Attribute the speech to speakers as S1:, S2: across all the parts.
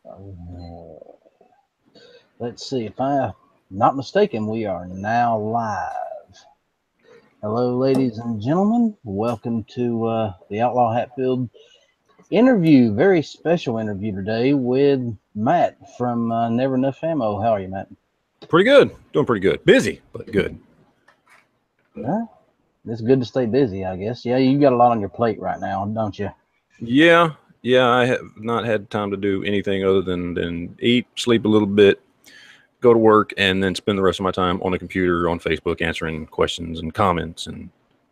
S1: Uh, let's see. If I'm not mistaken, we are now live. Hello, ladies and gentlemen. Welcome to the Outlaw Hatfield interview. Very special interview today with Matt from NeverEnuffAmmo. How are you, Matt?
S2: Pretty good. Doing pretty good. Busy, but good.
S1: It's good to stay busy, I guess. Yeah, you got a lot on your plate right now, don't you?
S2: Yeah. I have not had time to do anything other than eat, sleep a little bit, go to work, and then spend the rest of my time on the computer, on Facebook, answering questions and comments and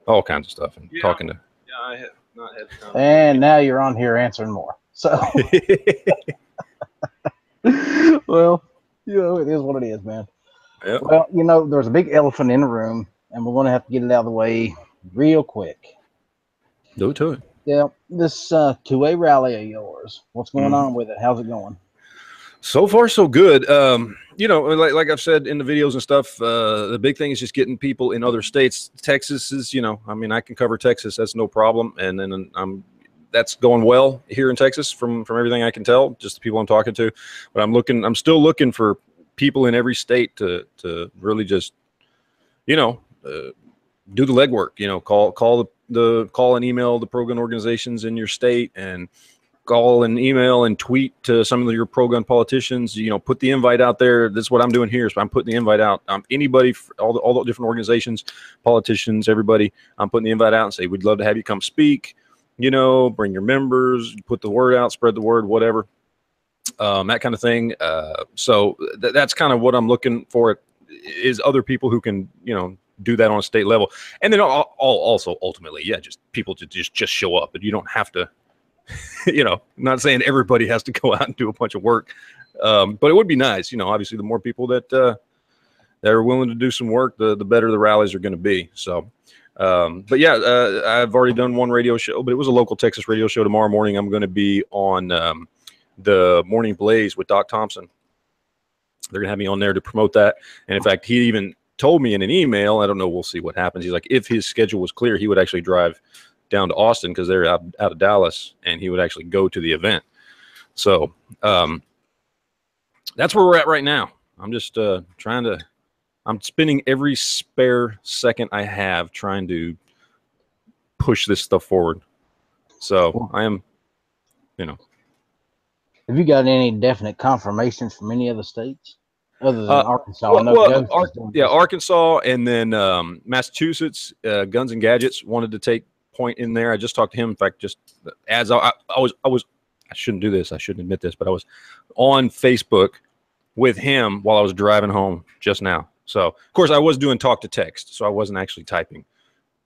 S2: all kinds of stuff and talking to. Yeah, I have not had time.
S1: And now you're on here answering more. So, well, it is what it is, man.
S2: Yep.
S1: Well, there's a big elephant in the room, and we're going to have to get it out of the way real quick.
S2: Do it to it.
S1: Yeah, this 2A rally of yours, what's going on with it? How's it going?
S2: So far, so good. Like I've said in the videos and stuff, the big thing is just getting people in other states. Texas is, I can cover Texas. That's no problem. And then that's going well here in Texas from everything I can tell, just the people I'm talking to. But I'm still looking for people in every state to really just, do the legwork, call and email the pro-gun organizations in your state and call and email and tweet to some of your pro-gun politicians, put the invite out there. That's what I'm doing here. So I'm putting the invite out. Anybody, all the different organizations, politicians, everybody, I'm putting the invite out and say, we'd love to have you come speak, bring your members, put the word out, spread the word, whatever, that kind of thing. So that's kind of what I'm looking for is other people who can, do that on a state level. And then also ultimately, just people to just show up, but you don't have to, not saying everybody has to go out and do a bunch of work. But it would be nice, obviously the more people that are willing to do some work, the better the rallies are going to be. So, but yeah, I've already done one radio show, but it was a local Texas radio show. Tomorrow morning, I'm going to be on the Morning Blaze with Doc Thompson. They're going to have me on there to promote that. And in fact, he even told me in an email, I don't know, we'll see what happens. He's like, if his schedule was clear, he would actually drive down to Austin because they're out of Dallas, and he would actually go to the event. So that's where we're at right now. I'm just I'm spending every spare second I have trying to push this stuff forward. So I am,
S1: Have you got any definite confirmations from any other states other than Arkansas?
S2: Arkansas, and then Massachusetts. Guns and Gadgets wanted to take point in there. I just talked to him. In fact, just as I shouldn't do this. I shouldn't admit this, but I was on Facebook with him while I was driving home just now. So of course I was doing talk to text, so I wasn't actually typing,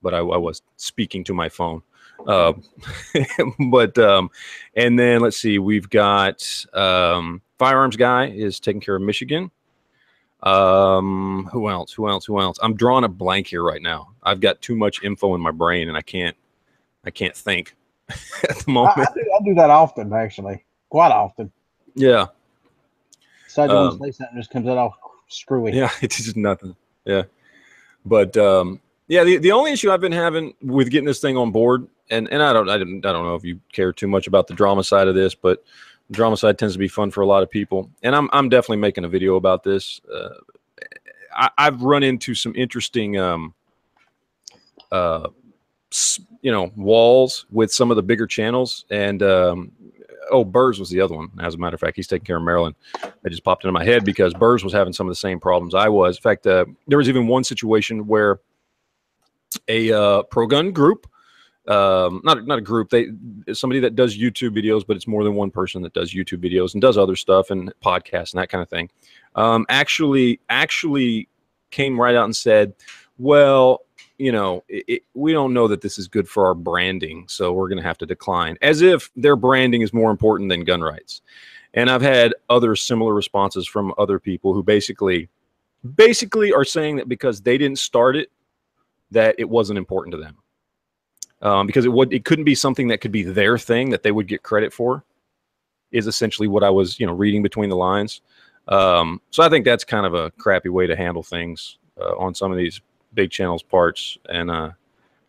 S2: but I was speaking to my phone. And then let's see, we've got Firearms Guy is taking care of Michigan. Who else? I'm drawing a blank here right now. I've got too much info in my brain and I can't think at the moment.
S1: I do that often, actually, quite often.
S2: Yeah.
S1: So I don't say something, just comes out all screwy.
S2: Yeah, it's just nothing. Yeah. But yeah, the only issue I've been having with getting this thing on board, and I don't know if you care too much about the drama side of this, but the drama side tends to be fun for a lot of people. And I'm definitely making a video about this. I've run into some interesting walls with some of the bigger channels, and Burrs was the other one. As a matter of fact, he's taking care of Maryland. That just popped into my head because Burrs was having some of the same problems I was. In fact, there was even one situation where a pro-gun group, not a group, somebody that does YouTube videos, but it's more than one person that does YouTube videos and does other stuff and podcasts and that kind of thing, actually came right out and said, well, we don't know that this is good for our branding, so we're going to have to decline, as if their branding is more important than gun rights. And I've had other similar responses from other people who basically are saying that because they didn't start it, that it wasn't important to them, because it couldn't be something that could be their thing that they would get credit for, is essentially what I was reading between the lines. So I think that's kind of a crappy way to handle things on some of these big channels' parts. And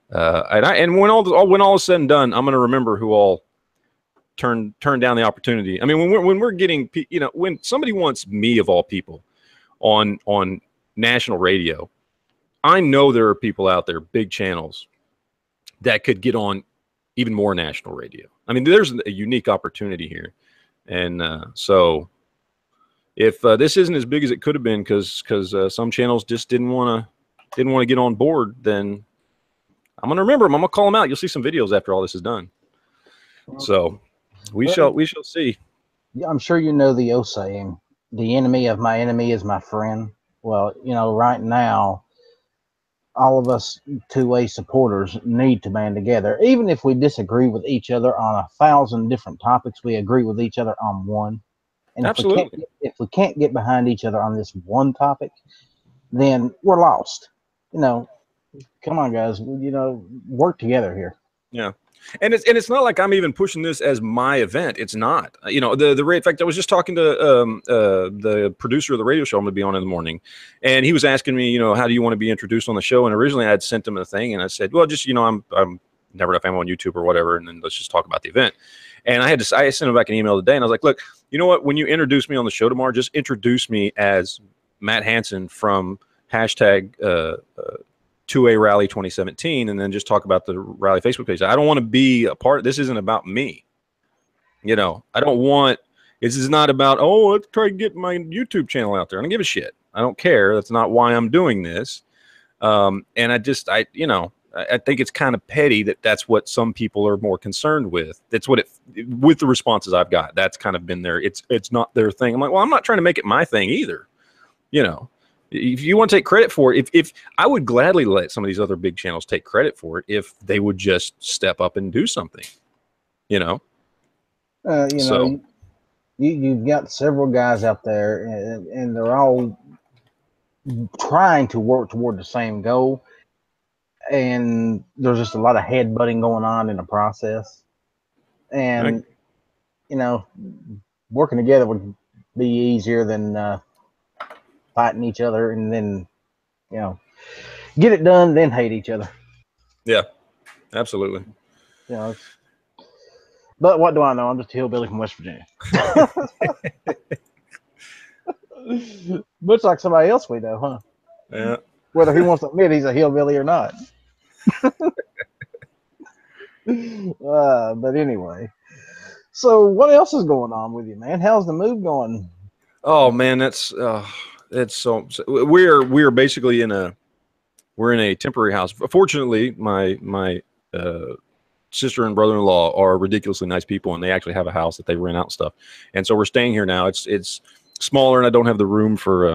S2: when all is said and done, I'm going to remember who all turn down the opportunity. I mean, when we're getting, you know, when somebody wants me of all people on national radio, I know there are people out there, big channels, that could get on even more national radio. I mean, there's a unique opportunity here, and so if this isn't as big as it could have been because some channels just didn't want to get on board, then I'm gonna remember them. I'm gonna call them out. You'll see some videos after all this is done. So we shall see.
S1: Yeah, I'm sure you know the old saying, "The enemy of my enemy is my friend." Well, you know, right now, all of us two-way supporters need to band together. Even if we disagree with each other on 1,000 different topics, we agree with each other on one. And
S2: Absolutely.
S1: if we can't get behind each other on this one topic, then we're lost. You know, come on, guys. You know, work together here.
S2: Yeah. And it's not like I'm even pushing this as my event. It's not. You know, in fact, I was just talking to the producer of the radio show I'm going to be on in the morning, and he was asking me, you know, how do you want to be introduced on the show? And originally I had sent him a thing, and I said, well, just, you know, I'm NeverEnuffAmmo on YouTube or whatever, and then let's just talk about the event. And I sent him back an email today, and I was like, look, you know what? When you introduce me on the show tomorrow, just introduce me as Matt Hansen from hashtag 2A Rally 2017, and then just talk about the rally Facebook page. I don't want to be a part. This isn't about me. You know, I don't want. This is not about, oh, let's try to get my YouTube channel out there. I don't give a shit. I don't care. That's not why I'm doing this. And I think it's kind of petty that's what some people are more concerned with. That's what with the responses I've got. That's kind of been there. It's not their thing. I'm like, well, I'm not trying to make it my thing either. You know. If you want to take credit for it, if I would gladly let some of these other big channels take credit for it if they would just step up and do something, you know.
S1: Know, you've got several guys out there, and they're all trying to work toward the same goal, and there's just a lot of headbutting going on in the process. And you know, working together would be easier than fighting each other, and then, you know, get it done, then hate each other.
S2: Yeah, absolutely.
S1: You know, but what do I know? I'm just a hillbilly from West Virginia. Much like somebody else we know, huh?
S2: Yeah.
S1: Whether he wants to admit he's a hillbilly or not. But anyway, so what else is going on with you, man? How's the move going?
S2: Oh man, it's so we're basically in a temporary house. Fortunately, my sister and brother-in-law are ridiculously nice people, and they actually have a house that they rent out and stuff. And so we're staying here now. It's smaller, and I don't have the room for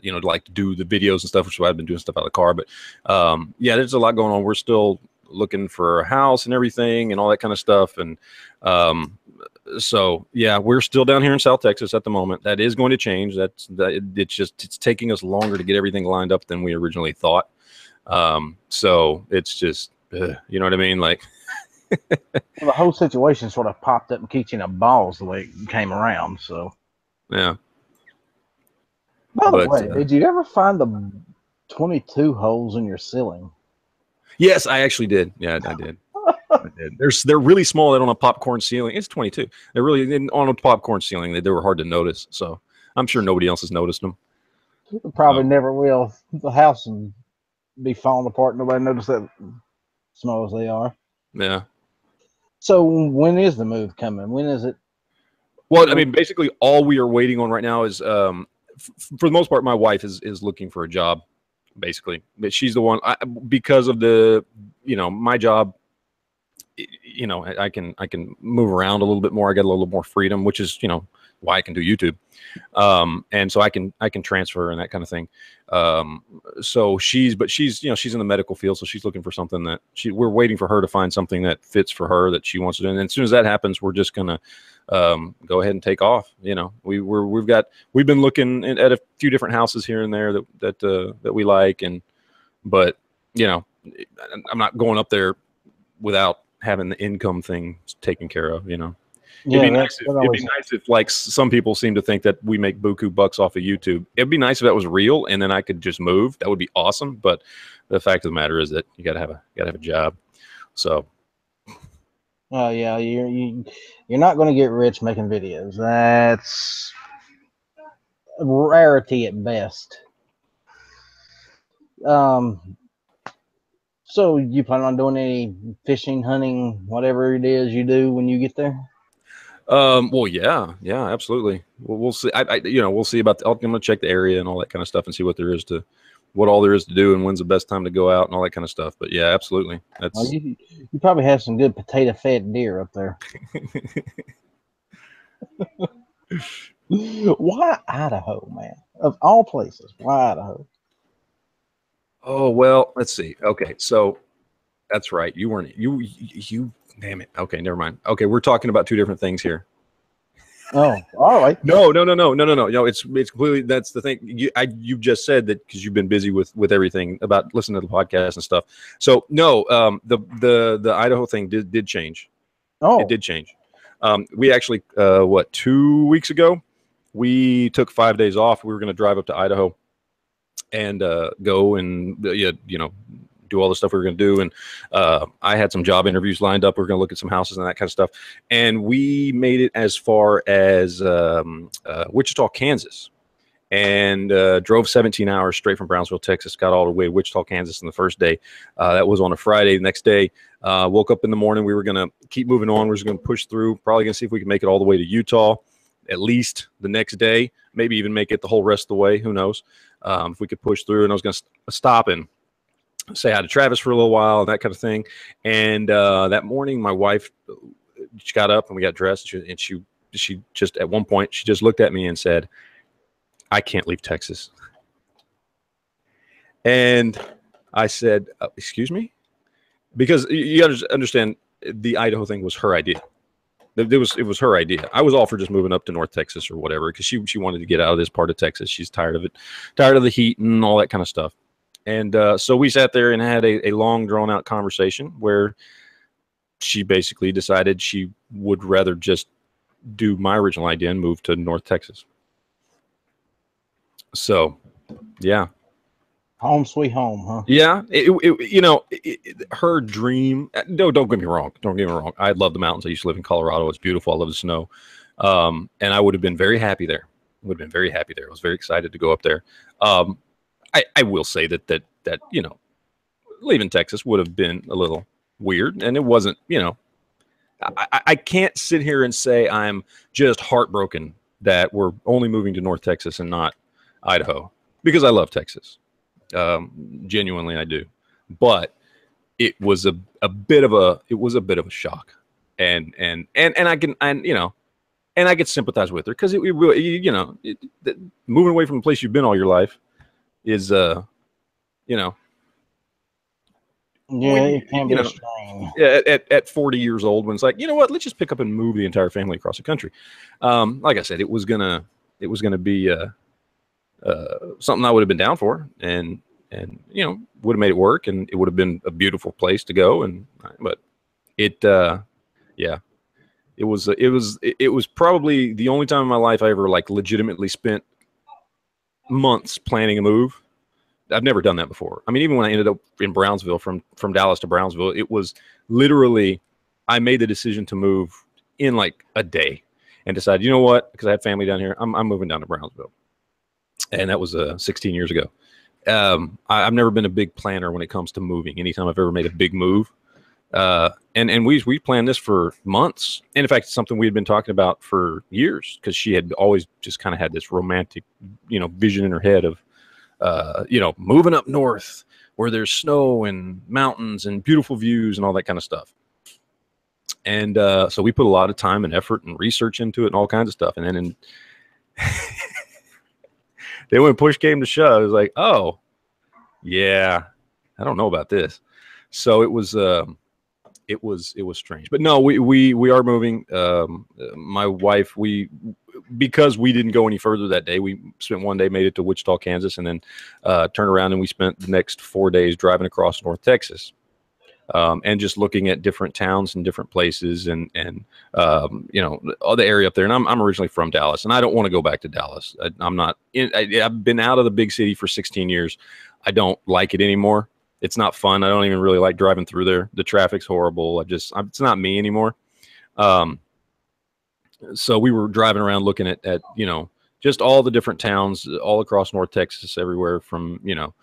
S2: you know, to like do the videos and stuff, which is why I've been doing stuff out of the car. But yeah, there's a lot going on. We're still looking for a house and everything and all that kind of stuff. And so yeah, we're still down here in South Texas at the moment. That is going to change. It's taking us longer to get everything lined up than we originally thought. So it's just you know what I mean? Like
S1: well, the whole situation sort of popped up and kicked you in the balls the way it came around. So
S2: yeah.
S1: By the way, did you ever find the 22 holes in your ceiling?
S2: Yes, I actually did. Yeah, I did. I did. They're really small. They're on a popcorn ceiling. It's 22. They're really on a popcorn ceiling. They were hard to notice. So I'm sure nobody else has noticed them.
S1: Probably never will. The house would be falling apart. Nobody noticed that small as they are.
S2: Yeah.
S1: So when is the move coming? When is it?
S2: Well, I mean, basically all we are waiting on right now is, for the most part, my wife is looking for a job, basically. But she's the one, because of the, you know, my job, you know, I can move around a little bit more. I get a little more freedom, which is, you know, why I can do YouTube. And so I can transfer and that kind of thing. So she's you know, she's in the medical field, so she's looking for something that we're waiting for her to find something that fits for her that she wants to do. And as soon as that happens, we're just gonna go ahead and take off. You know, we've been looking at a few different houses here and there that we like, but you know, I'm not going up there without having the income thing taken care of, you know. Yeah, it'd be nice if like some people seem to think that we make buku bucks off of YouTube. It'd be nice if that was real and then I could just move. That would be awesome. But the fact of the matter is that you gotta have a job. So
S1: Oh yeah, you're not going to get rich making videos. That's a rarity at best. Um, so you plan on doing any fishing, hunting, whatever it is you do when you get there?
S2: Well, yeah, absolutely. We'll see. We'll see about. I'm gonna check the area and all that kind of stuff and see what all there is to do and when's the best time to go out and all that kind of stuff. But yeah, absolutely.
S1: Well,
S2: That's
S1: you probably have some good potato-fed deer up there. Why Idaho, man? Of all places, why Idaho?
S2: Oh, well, let's see. Okay, so that's right. You weren't you. Damn it. Okay, never mind. Okay, we're talking about two different things here.
S1: Oh, all right.
S2: No. It's completely. That's the thing. You've just said that because you've been busy with everything about listening to the podcast and stuff. So no, the Idaho thing did change. It
S1: Oh,
S2: did change. We actually 2 weeks ago we took 5 days off. We were going to drive up to Idaho and go and do all the stuff we were going to do. And I had some job interviews lined up. We are going to look at some houses and that kind of stuff. And we made it as far as Wichita, Kansas, and drove 17 hours straight from Brownsville, Texas, got all the way to Wichita, Kansas on the first day. That was on a Friday. The next day, woke up in the morning. We were going to keep moving on. We were just going to push through, probably going to see if we could make it all the way to Utah at least the next day, maybe even make it the whole rest of the way. Who knows if we could push through. And I was going to stop and say hi to Travis for a little while and that kind of thing. And that morning, my wife, she got up and we got dressed, and she just at one point she just looked at me and said, "I can't leave Texas." And I said, "Excuse me," because you understand the Idaho thing was her idea. It was her idea. I was all for just moving up to North Texas or whatever because she wanted to get out of this part of Texas. She's tired of it, tired of the heat and all that kind of stuff. And so we sat there and had a long, drawn-out conversation where she basically decided she would rather just do my original idea and move to North Texas. So, yeah.
S1: home sweet home, huh?
S2: Yeah, her dream. No, don't get me wrong. Don't get me wrong. I love the mountains. I used to live in Colorado. It's beautiful. I love the snow, and I would have been very happy there. Would have been very happy there. I was very excited to go up there. I will say that leaving Texas would have been a little weird, and it wasn't. I can't sit here and say I'm just heartbroken that we're only moving to North Texas and not Idaho because I love Texas. Genuinely, I do, but it was a bit of a shock, and I can sympathize with her because it really, moving away from the place you've been all your life is
S1: Yeah,
S2: when
S1: it can be a strain.
S2: at 40 years old, when it's like, you know what, let's just pick up and move the entire family across the country. Like I said, it was gonna be something I would have been down for, and would have made it work, and it would have been a beautiful place to go. But it it was probably the only time in my life I ever legitimately spent months planning a move. I've never done that before. I mean, even when I ended up in Brownsville, from Dallas to Brownsville, it was literally, I made the decision to move in like a day and decided, you know what, because I had family down here, I'm moving down to Brownsville. And that was 16 years ago. I've never been a big planner when it comes to moving. Anytime I've ever made a big move, and we planned this for months. And in fact, it's something we had been talking about for years because she had always just kind of had this romantic, vision in her head of, moving up north where there's snow and mountains and beautiful views and all that kind of stuff. And so we put a lot of time and effort and research into it and all kinds of stuff. And then then when push came to shove, it was like, oh, yeah, I don't know about this. So it was strange. But no, we are moving. My wife, because we didn't go any further that day, we spent one day, made it to Wichita, Kansas, and then turned around and we spent the next 4 days driving across North Texas. And just looking at different towns and different places and all the area up there. And I'm originally from Dallas, and I don't want to go back to Dallas. I've been out of the big city for 16 years. I don't like it anymore. It's not fun. I don't even really like driving through there. The traffic's horrible. It's not me anymore. So we were driving around looking at you know, just all the different towns all across North Texas, everywhere from, you know,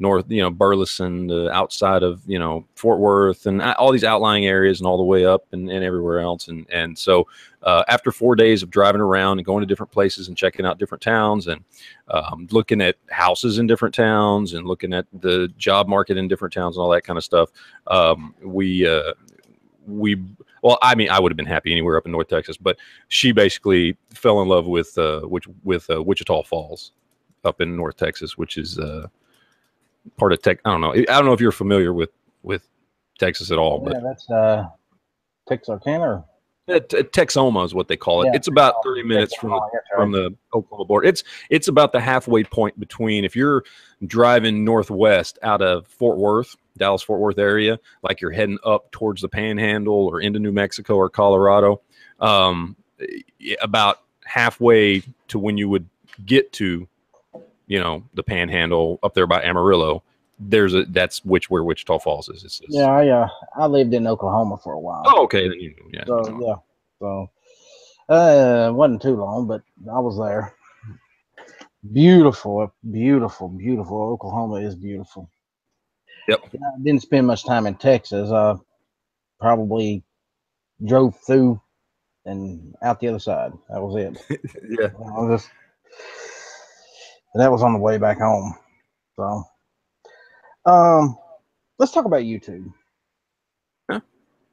S2: north, you know, Burleson to outside of, you know, Fort Worth, and all these outlying areas, and all the way up and everywhere else. And so after 4 days of driving around and going to different places and checking out different towns, and looking at houses in different towns, and looking at the job market in different towns and all that kind of stuff, well, I mean, I would have been happy anywhere up in North Texas, but she basically fell in love with Wichita Falls up in North Texas, which is part of I don't know if you're familiar with Texas at all,
S1: Yeah,
S2: but
S1: that's Texarkana.
S2: Texoma is what they call it.
S1: Yeah,
S2: it's about 30 minutes from the Oklahoma border. It's about the halfway point between, if you're driving northwest out of Fort Worth, Dallas Fort Worth area, like you're heading up towards the Panhandle or into New Mexico or Colorado, about halfway to when you would get to, you know, the Panhandle up there by Amarillo, that's where Wichita Falls is.
S1: Yeah, I lived in Oklahoma for a while.
S2: Oh, okay. Yeah.
S1: So it wasn't too long, but I was there. Beautiful. Oklahoma is beautiful.
S2: Yep.
S1: I didn't spend much time in Texas. I probably drove through and out the other side. That was it.
S2: Yeah.
S1: That was on the way back home. So, let's talk about YouTube.
S2: Huh?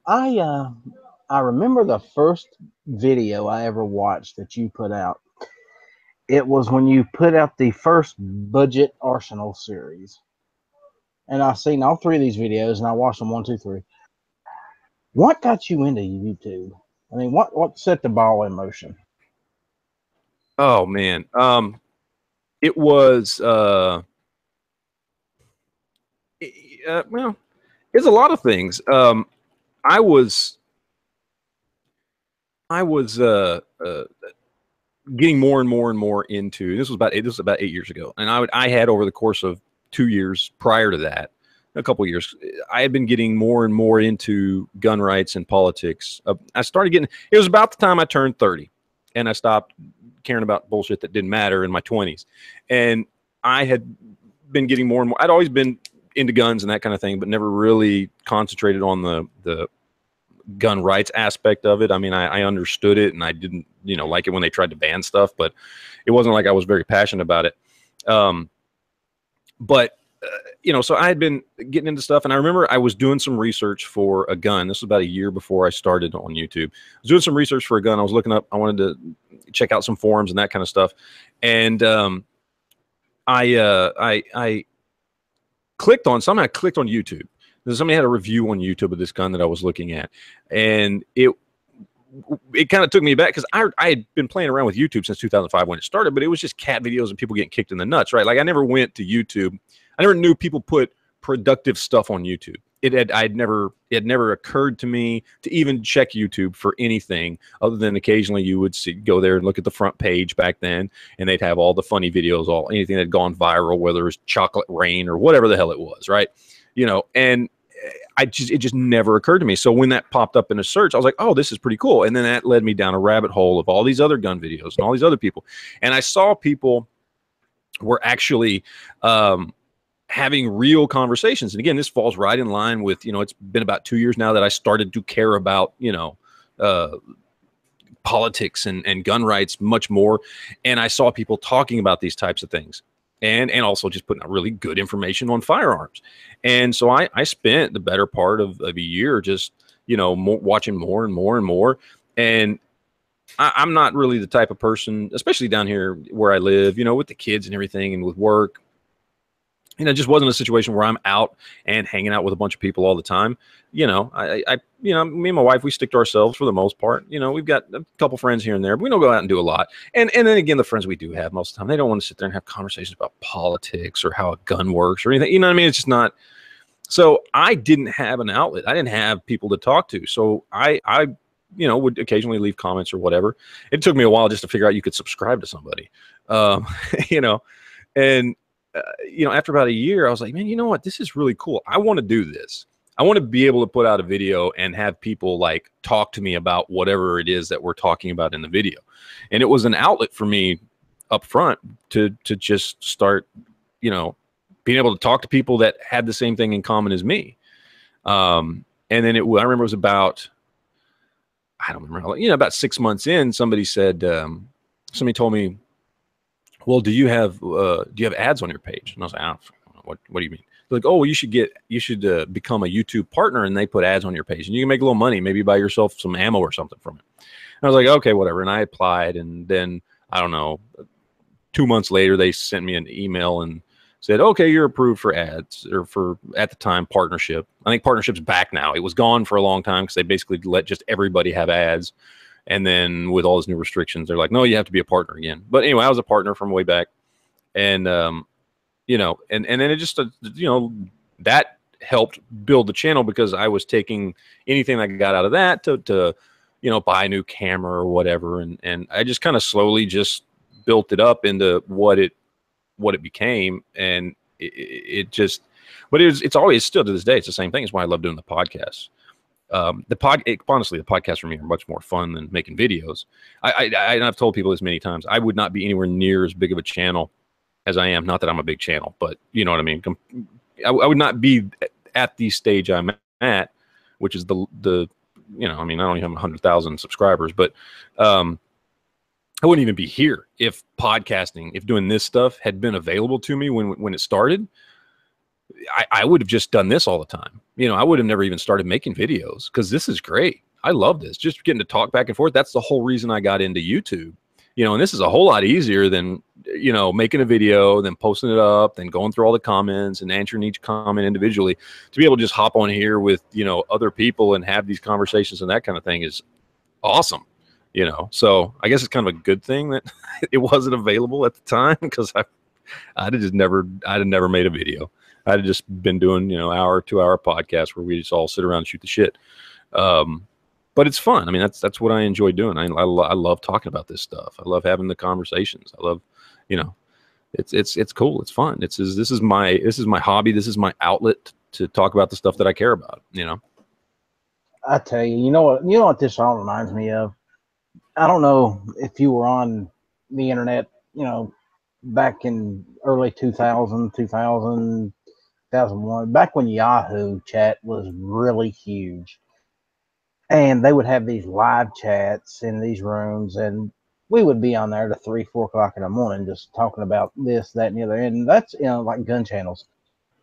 S1: I remember the first video I ever watched that you put out. It was when you put out the first Budget Arsenal series. And I've seen all three of these videos, and I watched them 1, 2, 3. What got you into YouTube? I mean, what set the ball in motion?
S2: Oh man, it was well, it's a lot of things. I was getting more and more into, this was about 8 years ago, and I had, over the course of 2 years prior to that, a couple of years, I had been getting more and more into gun rights and politics. I started getting, it was about the time I turned 30, and I stopped caring about bullshit that didn't matter in my 20s. And I had been getting more and more, I'd always been into guns and that kind of thing, but never really concentrated on the gun rights aspect of it. I mean, I understood it, and I didn't, you know, like it when they tried to ban stuff, but it wasn't like I was very passionate about it. You know, so I had been getting into stuff, and I remember I was doing some research for a gun. This was about a year before I started on YouTube. I was doing some research for a gun. I was looking up, I wanted to check out some forums and that kind of stuff. And I clicked on YouTube. Somebody had a review on YouTube of this gun that I was looking at, and it kind of took me back, because I had been playing around with YouTube since 2005 when it started, but it was just cat videos and people getting kicked in the nuts, right? Like, I never went to YouTube. I never knew people put productive stuff on YouTube. It had never occurred to me to even check YouTube for anything other than occasionally you would go there and look at the front page back then, and they'd have all the funny videos, anything that had gone viral, whether it was chocolate rain or whatever the hell it was, right? You know, and it just never occurred to me. So when that popped up in a search, I was like, oh, this is pretty cool. And then that led me down a rabbit hole of all these other gun videos and all these other people. And I saw people were actually having real conversations. And again, this falls right in line with, you know, it's been about 2 years now that I started to care about, you know, politics and gun rights much more. And I saw people talking about these types of things. And also just putting out really good information on firearms. And so I spent the better part of a year just, you know, watching more and more and more. And I'm not really the type of person, especially down here where I live, you know, with the kids and everything and with work. You know, it just wasn't a situation where I'm out and hanging out with a bunch of people all the time. You know, you know, me and my wife, we stick to ourselves for the most part. You know, we've got a couple friends here and there, but we don't go out and do a lot. And then again, the friends we do have most of the time, they don't want to sit there and have conversations about politics or how a gun works or anything. You know what I mean? It's just not. So I didn't have an outlet. I didn't have people to talk to. So I you know, would occasionally leave comments or whatever. It took me a while just to figure out you could subscribe to somebody, you know, and you know, after about a year, I was like, man, you know what? This is really cool. I want to do this. I want to be able to put out a video and have people like talk to me about whatever it is that we're talking about in the video. And it was an outlet for me up front to just start, you know, being able to talk to people that had the same thing in common as me. And then I remember it was about, I don't remember, you know, about 6 months in, somebody said, somebody told me, well, do you have ads on your page? And I was like, I don't know. What do you mean? They're like, oh, well, you should become a YouTube partner, and they put ads on your page, and you can make a little money, maybe buy yourself some ammo or something from it. And I was like, okay, whatever. And I applied, and then I don't know, 2 months later, they sent me an email and said, okay, you're approved for ads, or for, at the time, partnership. I think partnership's back now. It was gone for a long time because they basically let just everybody have ads. And then with all those new restrictions, they're like, no, you have to be a partner again. But anyway, I was a partner from way back. And, you know, and then it just, you know, that helped build the channel because I was taking anything I got out of that to you know, buy a new camera or whatever. And I just kind of slowly just built it up into what it became. And it just, but it's always still to this day, it's the same thing. It's why I love doing the podcast. Honestly, the podcasts for me are much more fun than making videos. I've told people this many times. I would not be anywhere near as big of a channel as I am. Not that I'm a big channel, but you know what I mean. I would not be at the stage I'm at, which is the you know, I mean, I don't even have 100,000 subscribers, but I wouldn't even be here if podcasting, if doing this stuff had been available to me when it started. I would have just done this all the time. You know, I would have never even started making videos because this is great. I love this. Just getting to talk back and forth. That's the whole reason I got into YouTube. You know, and this is a whole lot easier than, you know, making a video, then posting it up, then going through all the comments and answering each comment individually. To be able to just hop on here with, you know, other people and have these conversations and that kind of thing is awesome. You know, so I guess it's kind of a good thing that it wasn't available at the time because I'd have never made a video. I'd have just been doing, you know, hour, 2 hour podcast where we just all sit around and shoot the shit. But it's fun. I mean, that's what I enjoy doing. I love talking about this stuff. I love having the conversations. I love, you know, it's cool. It's fun. This is my hobby. This is my outlet to talk about the stuff that I care about, you know.
S1: I tell you, you know what this all reminds me of? I don't know if you were on the internet, you know, back in early 2000, 2001, back when Yahoo chat was really huge. And they would have these live chats in these rooms, and we would be on there to 3, 4 o'clock in the morning just talking about this, that, and the other. And that's, you know, like gun channels.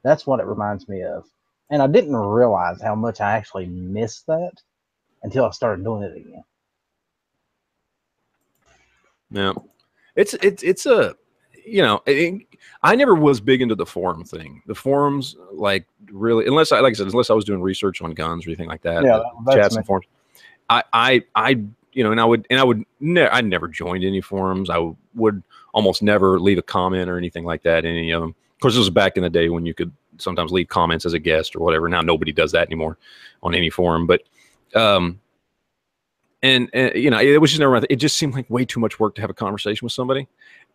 S1: That's what it reminds me of. And I didn't realize how much I actually missed that until I started doing it again.
S2: Yeah, it's a, you know, I never was big into the forum thing. The forums, like, really, unless I was doing research on guns or anything like that.
S1: Yeah,
S2: chats and forums. I you know, I never joined any forums. I would almost never leave a comment or anything like that in any of them. Of course, this was back in the day when you could sometimes leave comments as a guest or whatever. Now nobody does that anymore on any forum. But and you know, it was just never. It just seemed like way too much work to have a conversation with somebody.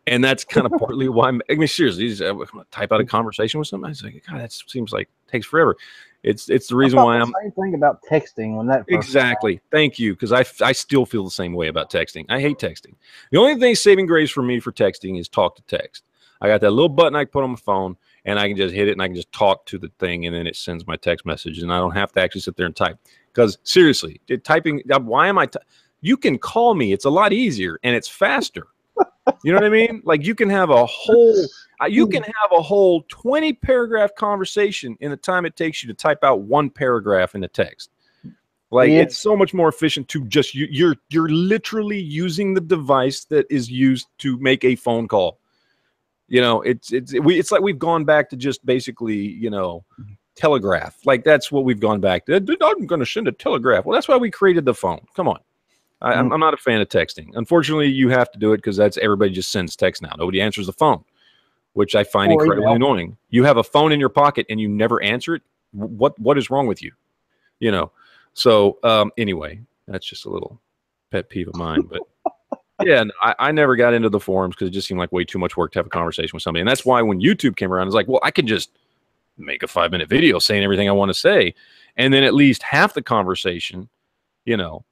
S2: And that's kind of partly why I mean, seriously, I'm gonna type out a conversation with somebody. I was like, God, that seems like it takes forever. It's the reason why I'm.
S1: Same thing about texting when that.
S2: Exactly. Thank you, because I still feel the same way about texting. I hate texting. The only thing saving grace for me for texting is talk to text. I got that little button I can put on my phone, and I can just hit it, and I can just talk to the thing, and then it sends my text message, and I don't have to actually sit there and type. Because seriously, typing. Why am I? You can call me. It's a lot easier, and it's faster. You know what I mean? Like you can have a whole 20 paragraph conversation in the time it takes you to type out one paragraph in the text. Like it's so much more efficient to just you're literally using the device that is used to make a phone call. You know, it's like we've gone back to just basically, you know, telegraph. Like that's what we've gone back to. I'm going to send a telegraph. Well, that's why we created the phone. Come on. I'm not a fan of texting. Unfortunately, you have to do it because that's everybody just sends text now. Nobody answers the phone, which I find incredibly annoying. You have a phone in your pocket and you never answer it. What is wrong with you? You know. So anyway, that's just a little pet peeve of mine. But Yeah, and I never got into the forums because it just seemed like way too much work to have a conversation with somebody. And that's why when YouTube came around, it's like, well, I could just make a 5-minute video saying everything I want to say. And then at least half the conversation, you know,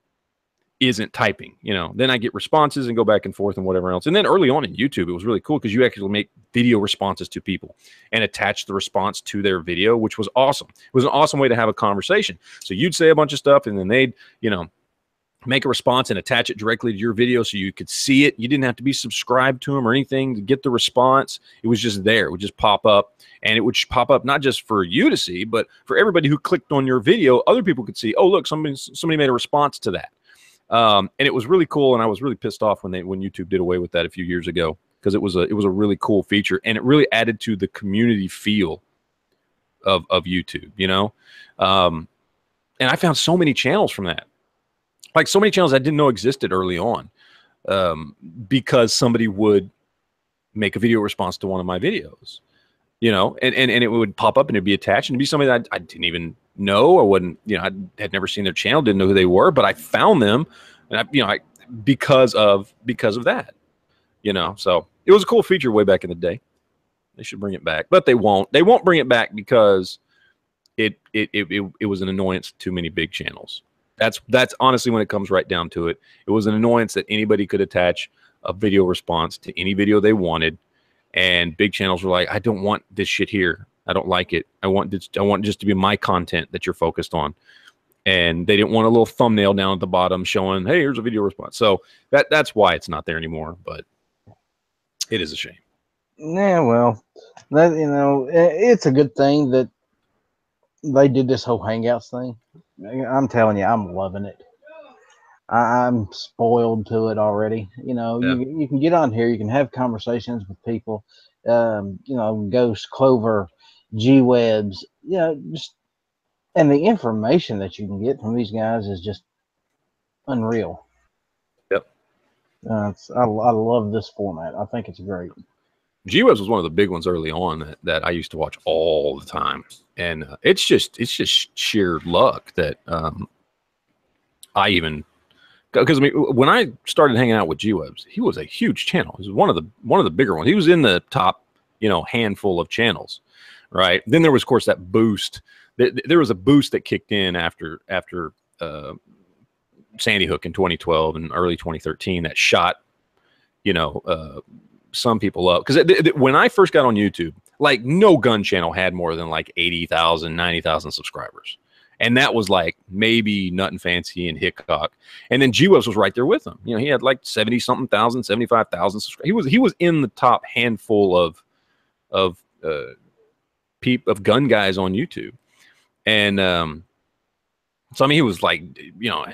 S2: isn't typing, you know, then I get responses and go back and forth and whatever else. And then early on in YouTube, it was really cool because you actually make video responses to people and attach the response to their video, which was awesome. It was an awesome way to have a conversation. So you'd say a bunch of stuff and then they'd, you know, make a response and attach it directly to your video so you could see it. You didn't have to be subscribed to them or anything to get the response. It was just there. It would just pop up, and it would pop up not just for you to see, but for everybody who clicked on your video. Other people could see, oh, look, somebody made a response to that. And it was really cool, and I was really pissed off when YouTube did away with that a few years ago because it was a really cool feature, and it really added to the community feel of YouTube, you know. And I found so many channels from that. Like so many channels I didn't know existed early on, because somebody would make a video response to one of my videos, you know, and it would pop up and it'd be attached and it'd be somebody that I didn't even know or wouldn't, you know, I had never seen their channel, didn't know who they were, but I found them, and because of that, you know. So it was a cool feature way back in the day. They should bring it back, but they won't. They won't bring it back because it was an annoyance to many big channels. That's honestly, when it comes right down to it, it was an annoyance that anybody could attach a video response to any video they wanted, and big channels were like, I don't want this shit here. I don't like it. I want just to be my content that you're focused on. And they didn't want a little thumbnail down at the bottom showing, hey, here's a video response. So that's why it's not there anymore, but it is a shame.
S1: Yeah, well, you know, it's a good thing that they did this whole Hangouts thing. I'm telling you, I'm loving it. I'm spoiled to it already. You know,
S2: Yeah.
S1: you can get on here, you can have conversations with people. You know, Ghost, Clover, G-Webs. You know, and the information that you can get from these guys is just unreal.
S2: Yep.
S1: I love this format. I think it's great.
S2: G-Webs was one of the big ones early on that I used to watch all the time, and it's just sheer luck that I even, because I mean, when I started hanging out with G-Webs, he was a huge channel. He was one of the bigger ones. He was in the top, you know, handful of channels, right? Then there was, of course, that boost. There was a boost that kicked in after Sandy Hook in 2012 and early 2013 that shot, you know, some people up. Because when I first got on YouTube, like no gun channel had more than like 80,000, 90,000 subscribers. And that was like maybe Nut Fancy and Hickok. And then G-Webs was right there with him. You know, he had like 70-something thousand, 75,000 subscribers. He was in the top handful of gun guys on YouTube. And so I mean, he was like, you know,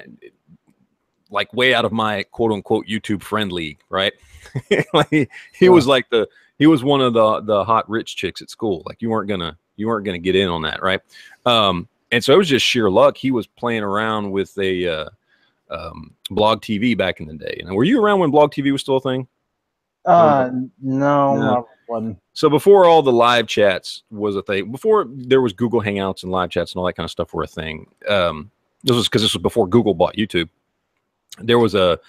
S2: like way out of my quote unquote YouTube friend league, right? Like he was like he was one of the hot rich chicks at school. Like you weren't gonna get in on that, right? And so it was just sheer luck. He was playing around with a Blog TV back in the day. And were you around when Blog TV was still a thing?
S1: No, I wasn't.
S2: So before all the live chats was a thing, before there was Google Hangouts and live chats and all that kind of stuff were a thing. This was before Google bought YouTube. There was a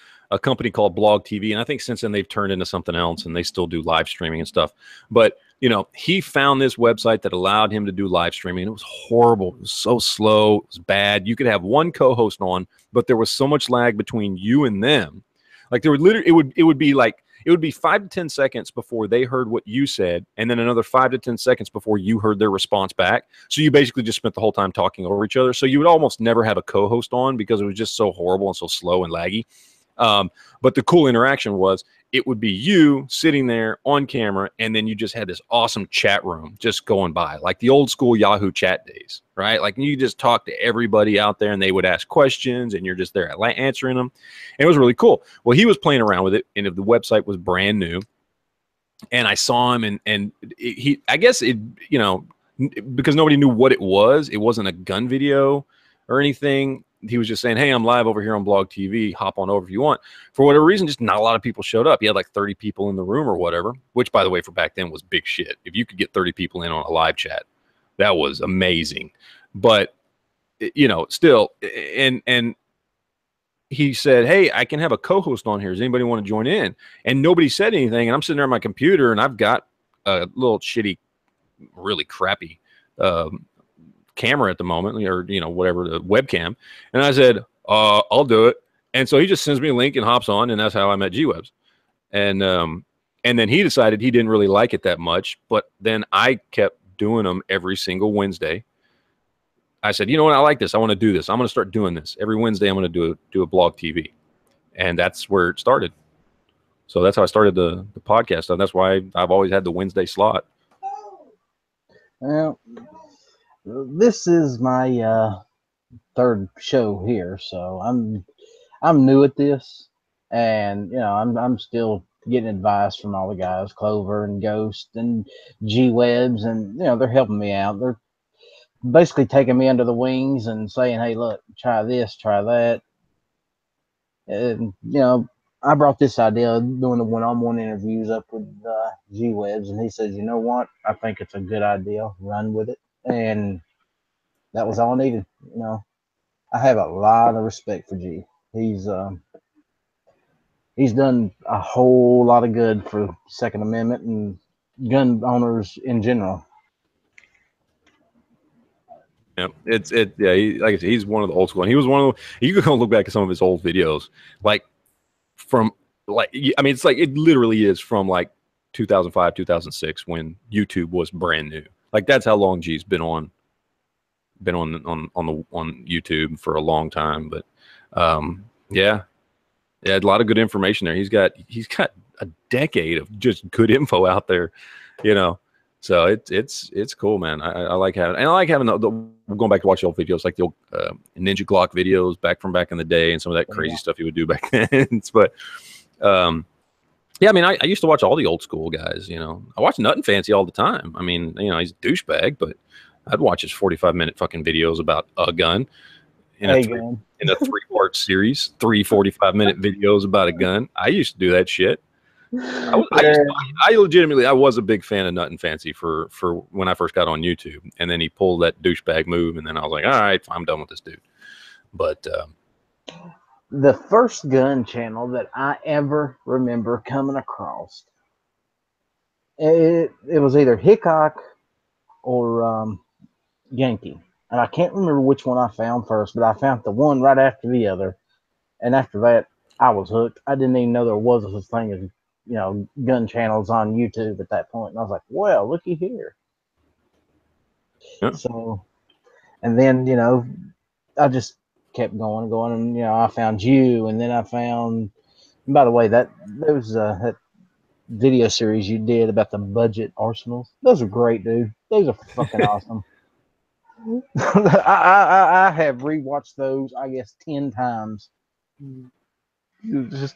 S2: company called Blog TV, and I think since then they've turned into something else, and they still do live streaming and stuff. But you know, he found this website that allowed him to do live streaming, and it was horrible. It was so slow. It was bad. You could have one co-host on, but there was so much lag between you and them. Like there would literally, it would be 5 to 10 seconds before they heard what you said, and then another 5 to 10 seconds before you heard their response back. So you basically just spent the whole time talking over each other. So you would almost never have a co-host on because it was just so horrible and so slow and laggy. But the cool interaction was it would be you sitting there on camera, and then you just had this awesome chat room just going by, like the old school Yahoo chat days, right? Like you just talk to everybody out there, and they would ask questions, and you're just there answering them. And it was really cool. Well, he was playing around with it, and if the website was brand new, and I saw him, and he, I guess it, you know, because nobody knew what it was. It wasn't a gun video or anything. He was just saying, hey, I'm live over here on Blog TV. Hop on over if you want. For whatever reason, just not a lot of people showed up. He had like 30 people in the room or whatever, which, by the way, for back then was big shit. If you could get 30 people in on a live chat, that was amazing. But, you know, still, and he said, "Hey, I can have a co-host on here. Does anybody want to join in?" And nobody said anything. And I'm sitting there on my computer, and I've got a little shitty, really crappy camera at the moment, or whatever, the webcam. And I said, "I'll do it." And so he just sends me a link and hops on, and that's how I met G-Webs. And then he decided he didn't really like it that much, but then I kept doing them every single Wednesday. I said, you know what? I like this. I want to do this. I'm going to start doing this every Wednesday. I'm going to do a blog TV, and that's where it started. So that's how I started the podcast, and that's why I've always had the Wednesday slot.
S1: Well, this is my third show here, so I'm new at this, and I'm still getting advice from all the guys, Clover and Ghost and G-Webs, and they're helping me out. They're basically taking me under the wings and saying, hey, look, try this, try that. And I brought this idea of doing the one-on-one interviews up with G-Webs, and he says, you know what, I think it's a good idea, run with it. And that was all I needed. I have a lot of respect for G. He's done a whole lot of good for Second Amendment and gun owners in general.
S2: Yeah, like I said, he's one of the old school, and he was one of the, you can go look back at some of his old videos, it's like, it literally is from like 2005, 2006, when YouTube was brand new. Like, that's how long G's been on YouTube for a long time. But yeah, a lot of good information there. He's got a decade of just good info out there, So it's cool, man. I like having, going back to watch the old videos, like the old Ninja Glock videos back in the day, and some of that crazy stuff he would do back then. But yeah, I mean, I used to watch all the old school guys. I watch Nut and Fancy all the time. I mean, he's a douchebag, but I'd watch his 45-minute fucking videos about a gun in a 3-part series, 3 45-minute videos about a gun. I used to do that shit. I legitimately, I was a big fan of Nut and Fancy for when I first got on YouTube, and then he pulled that douchebag move, and then I was like, all right, I'm done with this dude. But
S1: the first gun channel that I ever remember coming across, it was either Hickok or Yankee, and I can't remember which one I found first, but I found the one right after the other, and after that, I was hooked. I didn't even know there was such thing as gun channels on YouTube at that point. And I was like, well, looky here. Yeah. So, and then, I just kept going, and, I found you, and then I found, and by the way, that video series you did about the budget arsenals, those are great, dude. Those are fucking awesome. I have rewatched those, I guess, 10 times. Just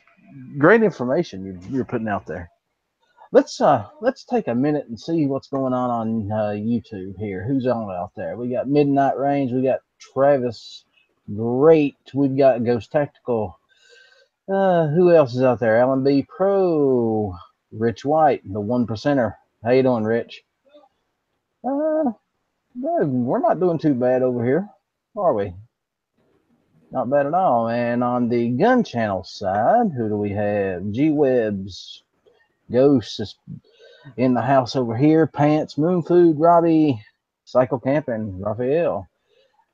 S1: great information you're putting out there. Let's take a minute and see what's going on YouTube here. Who's on out there? We got Midnight Range. We got Travis Great. We've got Ghost Tactical. Who else is out there? Alan B Pro. Rich White, the 1%er. How you doing, Rich? We're not doing too bad over here, are we? Not bad at all. And on the gun channel side, who do we have? G-Webs. Ghost is in the house over here. Pants, Moon Food, Robbie, Cycle Camp, and Raphael.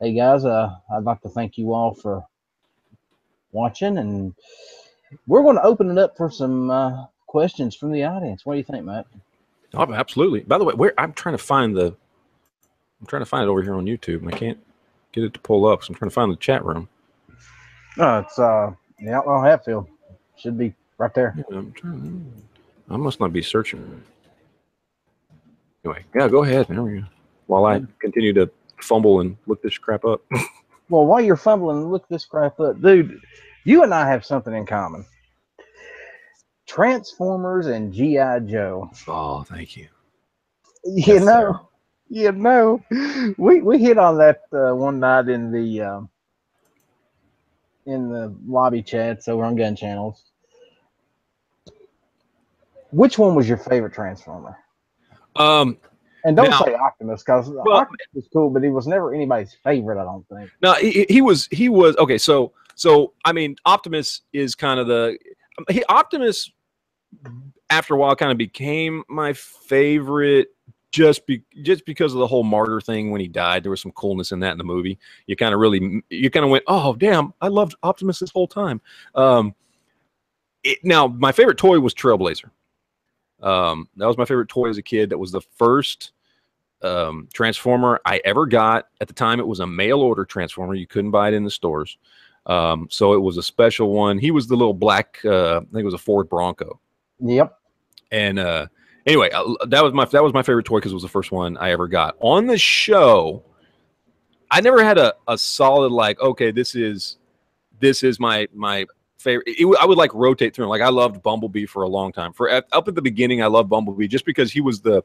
S1: Hey guys, I'd like to thank you all for watching, and we're going to open it up for some questions from the audience. What do you think, Matt?
S2: Oh, absolutely. By the way, I'm trying to find it over here on YouTube, and I can't get it to pull up. So I'm trying to find the chat room.
S1: Oh, it's the Outlaw Hatfield. Should be right there.
S2: Yeah, I must not be searching. Anyway, yeah, go ahead. There we go. While I continue to fumble and look this crap up.
S1: Well, while you're fumbling and look this crap up, dude, you and I have something in common. Transformers and G.I. Joe.
S2: Oh, thank you.
S1: We hit on that one night in the lobby chats over on gun channels. Which one was your favorite Transformer? And don't say Optimus, because Optimus was cool, but he was never anybody's favorite, I don't think.
S2: No, he was okay. So So I mean, Optimus is kind of Optimus after a while kind of became my favorite just because of the whole martyr thing when he died. There was some coolness in that in the movie. You kind of went, oh damn, I loved Optimus this whole time. Now my favorite toy was Trailblazer. That was my favorite toy as a kid. That was the first Transformer I ever got. At the time, it was a mail order Transformer. You couldn't buy it in the stores. So it was a special one. He was the little black, I think it was a Ford Bronco.
S1: Yep.
S2: And anyway, that was my favorite toy because it was the first one I ever got. On the show, I never had a solid like, okay, this is my favorite. I would like rotate through them. Like I loved Bumblebee for a long time. Up at the beginning, I loved Bumblebee just because he was the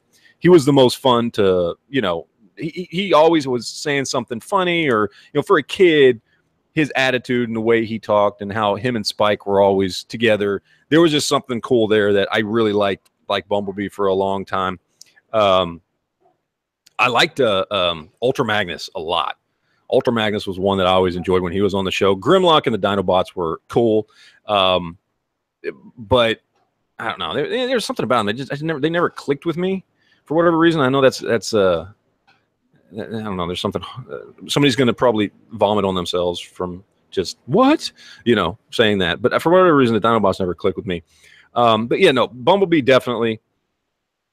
S2: most fun to, you know, he always was saying something funny, or, you know, for a kid, his attitude and the way he talked and how him and Spike were always together. There was just something cool there that I really liked Bumblebee for a long time. I liked Ultra Magnus a lot. Ultra Magnus was one that I always enjoyed when he was on the show. Grimlock and the Dinobots were cool. But I don't know. There's something about them. They never clicked with me for whatever reason. I know that's I don't know. There's something. Somebody's going to probably vomit on themselves from just saying that. But for whatever reason, the Dinobots never clicked with me. But yeah, no, Bumblebee definitely.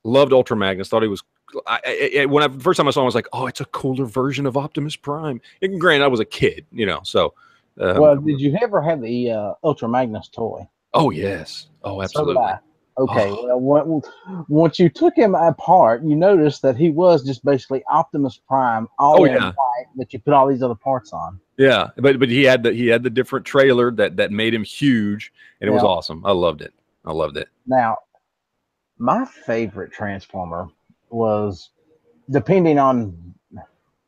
S2: Loved Ultra Magnus. Thought he was. The first time I saw him, I was like, oh, it's a cooler version of Optimus Prime. And granted, I was a kid, so.
S1: Well, did you ever have the Ultra Magnus toy?
S2: Oh yes. Oh, absolutely.
S1: So okay, well, once you took him apart, you noticed that he was just basically Optimus Prime, all in white, that you put all these other parts on.
S2: Yeah, but he had the different trailer that made him huge, and it was awesome. I loved it. Now,
S1: my favorite Transformer was, depending on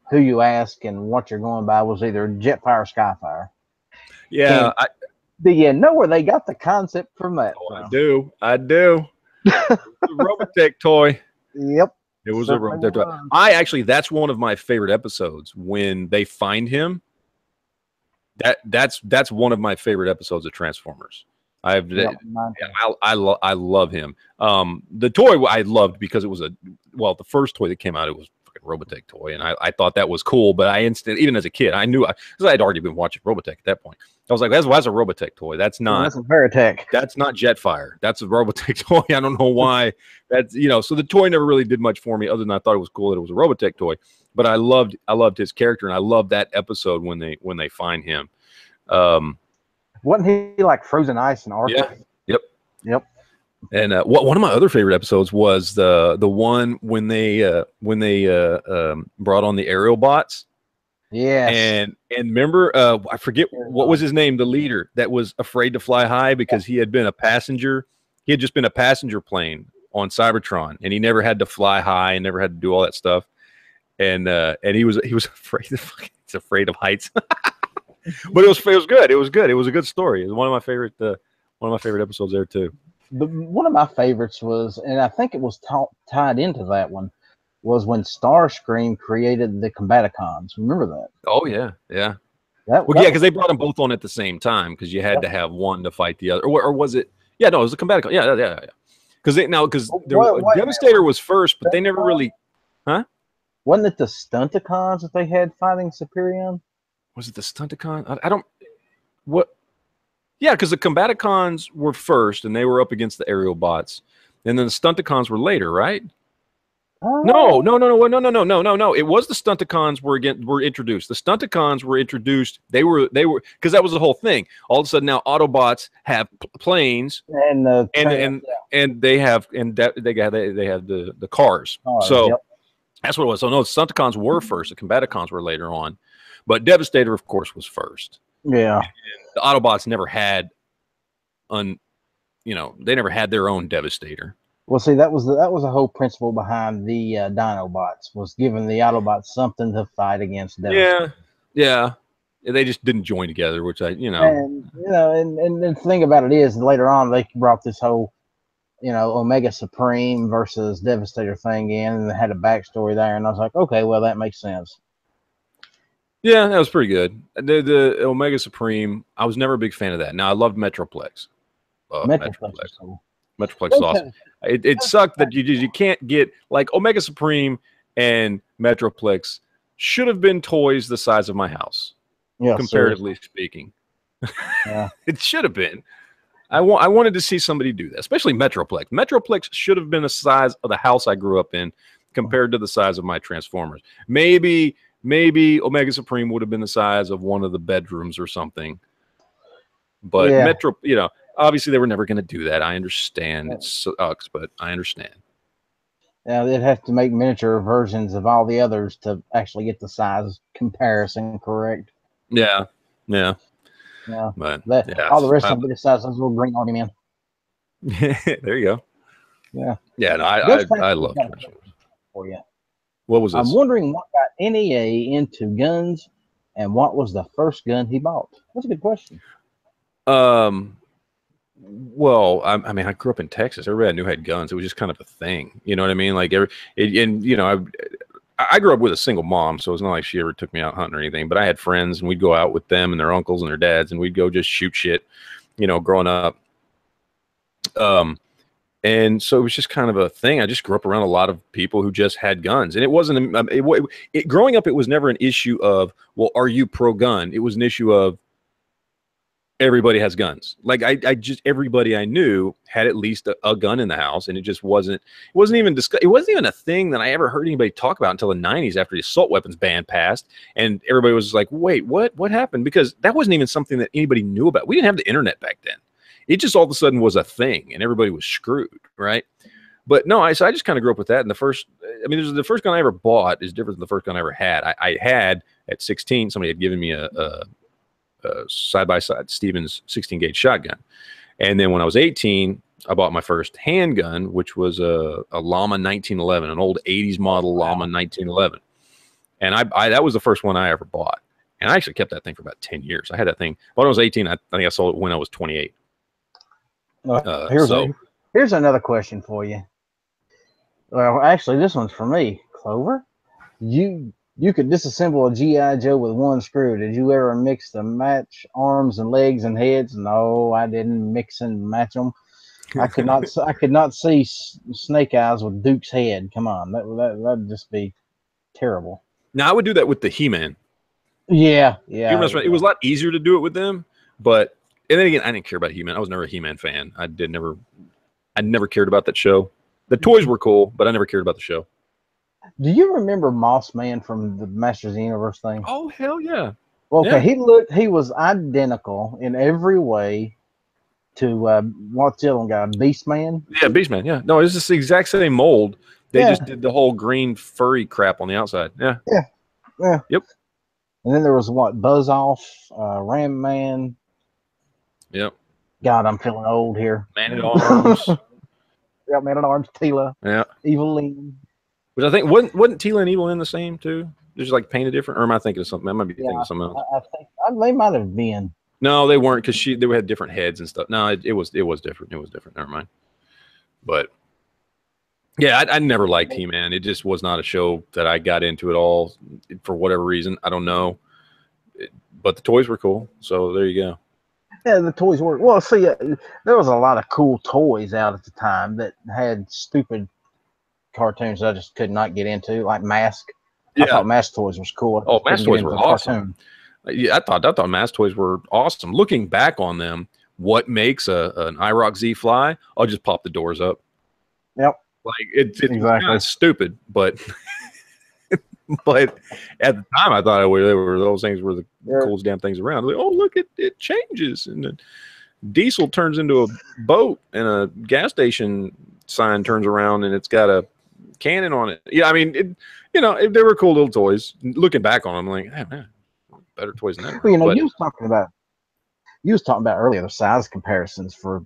S1: who you ask and what you're going by, was either Jetfire or Skyfire.
S2: Yeah.
S1: Do you know where they got the concept from that?
S2: Oh, I do. Robotech toy.
S1: Yep.
S2: It was a Robotech toy. That's one of my favorite episodes when they find him. That's one of my favorite episodes of Transformers. I love him. The toy I loved because it was the first toy that came out, it was fucking Robotech toy, and I thought that was cool. But even as a kid, I knew because I had already been watching Robotech at that point. I was like, that's a Robotech toy. That's not
S1: a Veritech.
S2: That's not Jetfire. That's a Robotech toy. I don't know why. That's so the toy never really did much for me, other than I thought it was cool that it was a Robotech toy. But I loved his character, and I loved that episode when they find him.
S1: Wasn't he like frozen ice and Arthur?
S2: Yeah. Yep. And one of my other favorite episodes was the one when they brought on the aerial bots.
S1: Yeah.
S2: And remember, I forget what was his name, the leader that was afraid to fly high because he had been a passenger. He had just been a passenger plane on Cybertron, and he never had to fly high and never had to do all that stuff. And he was afraid of heights. But it was good. It was good. It was a good story. It was one of my favorite episodes there too.
S1: One of my favorites was, and I think it was tied into that one, was when Starscream created the Combaticons. Remember that?
S2: Oh yeah. Because they brought them both on at the same time because you had to have one to fight the other, or was it? Yeah, no, it was the Combaticon. Yeah. Because Devastator was first, but they never really, huh?
S1: Wasn't it the Stunticons that they had fighting Superion?
S2: Was it the Stunticon? I don't. What? Yeah, because the Combaticons were first, and they were up against the aerial bots, and then the Stunticons were later, right? No. It was the Stunticons were introduced. The Stunticons were introduced. They were because that was the whole thing. All of a sudden now Autobots have planes and they have the cars. So that's what it was. So no, the Stunticons were first. The Combaticons were later on, but Devastator, of course, was first.
S1: Yeah.
S2: And the Autobots never had they never had their own Devastator.
S1: Well, see, that was the whole principle behind the Dinobots, was giving the Autobots something to fight against Devastator.
S2: Yeah. They just didn't join together, which And
S1: the thing about it is, later on they brought this whole, Omega Supreme versus Devastator thing in, and they had a backstory there, and I was like, okay, well, that makes sense.
S2: Yeah, that was pretty good. The Omega Supreme, I was never a big fan of that. Now I loved Metroplex. Loved
S1: Metroplex
S2: Metroplex.
S1: was cool.
S2: Metroplex is
S1: Those
S2: awesome.
S1: had,
S2: It
S1: those,
S2: sucked that you can't get like Omega Supreme and Metroplex should have been toys the size of my house,
S1: yeah,
S2: comparatively
S1: seriously.
S2: speaking.
S1: Yeah.
S2: It should have been. I wanted to see somebody do that, especially Metroplex. Metroplex should have been the size of the house I grew up in compared to the size of my Transformers. Maybe Omega Supreme would have been the size of one of the bedrooms or something. But
S1: Yeah.
S2: Metro, obviously they were never going to do that. I understand. It sucks, but I understand.
S1: Now they'd have to make miniature versions of all the others to actually get the size comparison correct.
S2: Yeah. Yeah.
S1: Yeah.
S2: But
S1: All the rest of them be the size of those little green on man.
S2: there you go.
S1: Yeah.
S2: Yeah, no,
S1: Ghost
S2: I
S1: Factory
S2: love
S1: got a
S2: Transformers.
S1: question for you.
S2: What was
S1: I'm
S2: this?
S1: wondering what got NEA into guns and what was the first gun he bought? That's a good question.
S2: Well, I mean, I grew up in Texas. Everybody I knew had guns. It was just kind of a thing. You know what I mean? Like, I grew up with a single mom, so it's not like she ever took me out hunting or anything. But I had friends, and we'd go out with them and their uncles and their dads, and we'd go just shoot shit. Growing up. And so it was just kind of a thing. I just grew up around a lot of people who just had guns, and it wasn't. Growing up, it was never an issue of, well, are you pro gun? It was an issue of everybody has guns. Like I just everybody I knew had at least a gun in the house, and it wasn't even it wasn't even a thing that I ever heard anybody talk about until the 90s after the assault weapons ban passed, and everybody was like, wait, what happened? Because that wasn't even something that anybody knew about. We didn't have the internet back then. It just all of a sudden was a thing, and everybody was screwed, right? But no, so I just kind of grew up with that. And the first gun I ever bought is different than the first gun I ever had. I had at 16, somebody had given me a side-by-side Stevens 16 gauge shotgun. And then when I was 18, I bought my first handgun, which was a Llama 1911, an old 80s model Llama 1911. And that was the first one I ever bought. And I actually kept that thing for about 10 years. I had that thing. When I was 18, I think I sold it when I was 28.
S1: Here's another question for you. Well, actually, this one's for me. Clover, you could disassemble a GI Joe with one screw. Did you ever mix the match arms and legs and heads? No, I didn't mix and match them. I could not see Snake Eyes with Duke's head. Come on, that'd just be terrible.
S2: Now I would do that with the He-Man.
S1: Yeah.
S2: It was a lot easier to do it with them, but and then again, I didn't care about He-Man. I was never a He-Man fan. I never cared about that show. The toys were cool, but I never cared about the show.
S1: Do you remember Moss Man from the Masters of the Universe thing?
S2: Oh, hell yeah.
S1: Well, okay,
S2: yeah.
S1: he was identical in every way to what's the other one guy, Beastman?
S2: Yeah, Beastman, yeah. No, it's just the exact same mold. They just did the whole green furry crap on the outside. Yeah. Yep.
S1: And then there was Buzz Off, Ram Man.
S2: Yep.
S1: God, I'm feeling old here.
S2: Man at Arms.
S1: Yeah, Man at Arms, Tila.
S2: Yeah.
S1: Evelyn.
S2: Which I think wasn't Tila and Evelyn the same too? Just like painted different, or am I thinking of something? I might be thinking of something else.
S1: I think they might have been.
S2: No, they weren't, because they had different heads and stuff. No, it was different. It was different. Never mind. But yeah, I never liked He-Man. It just was not a show that I got into at all for whatever reason. I don't know. But the toys were cool, so there you go.
S1: Yeah, the toys were. Well, see, there was a lot of cool toys out at the time that had stupid cartoons that I just could not get into, like Mask. Yeah. I thought Mask toys was cool.
S2: Oh, Mask toys were awesome. Yeah, I thought Mask toys were awesome. Looking back on them, what makes an IROC Z fly? I'll just pop the doors up.
S1: Yep.
S2: Like it's exactly. Kind of stupid, but but at the time I thought those things were the coolest damn things around. Like, oh, look, it changes, and the diesel turns into a boat, and a gas station sign turns around, and it's got a cannon on it. Yeah, I mean, they were cool little toys. Looking back on them, I'm like, man, better toys than that.
S1: Well, you was talking about earlier the size comparisons for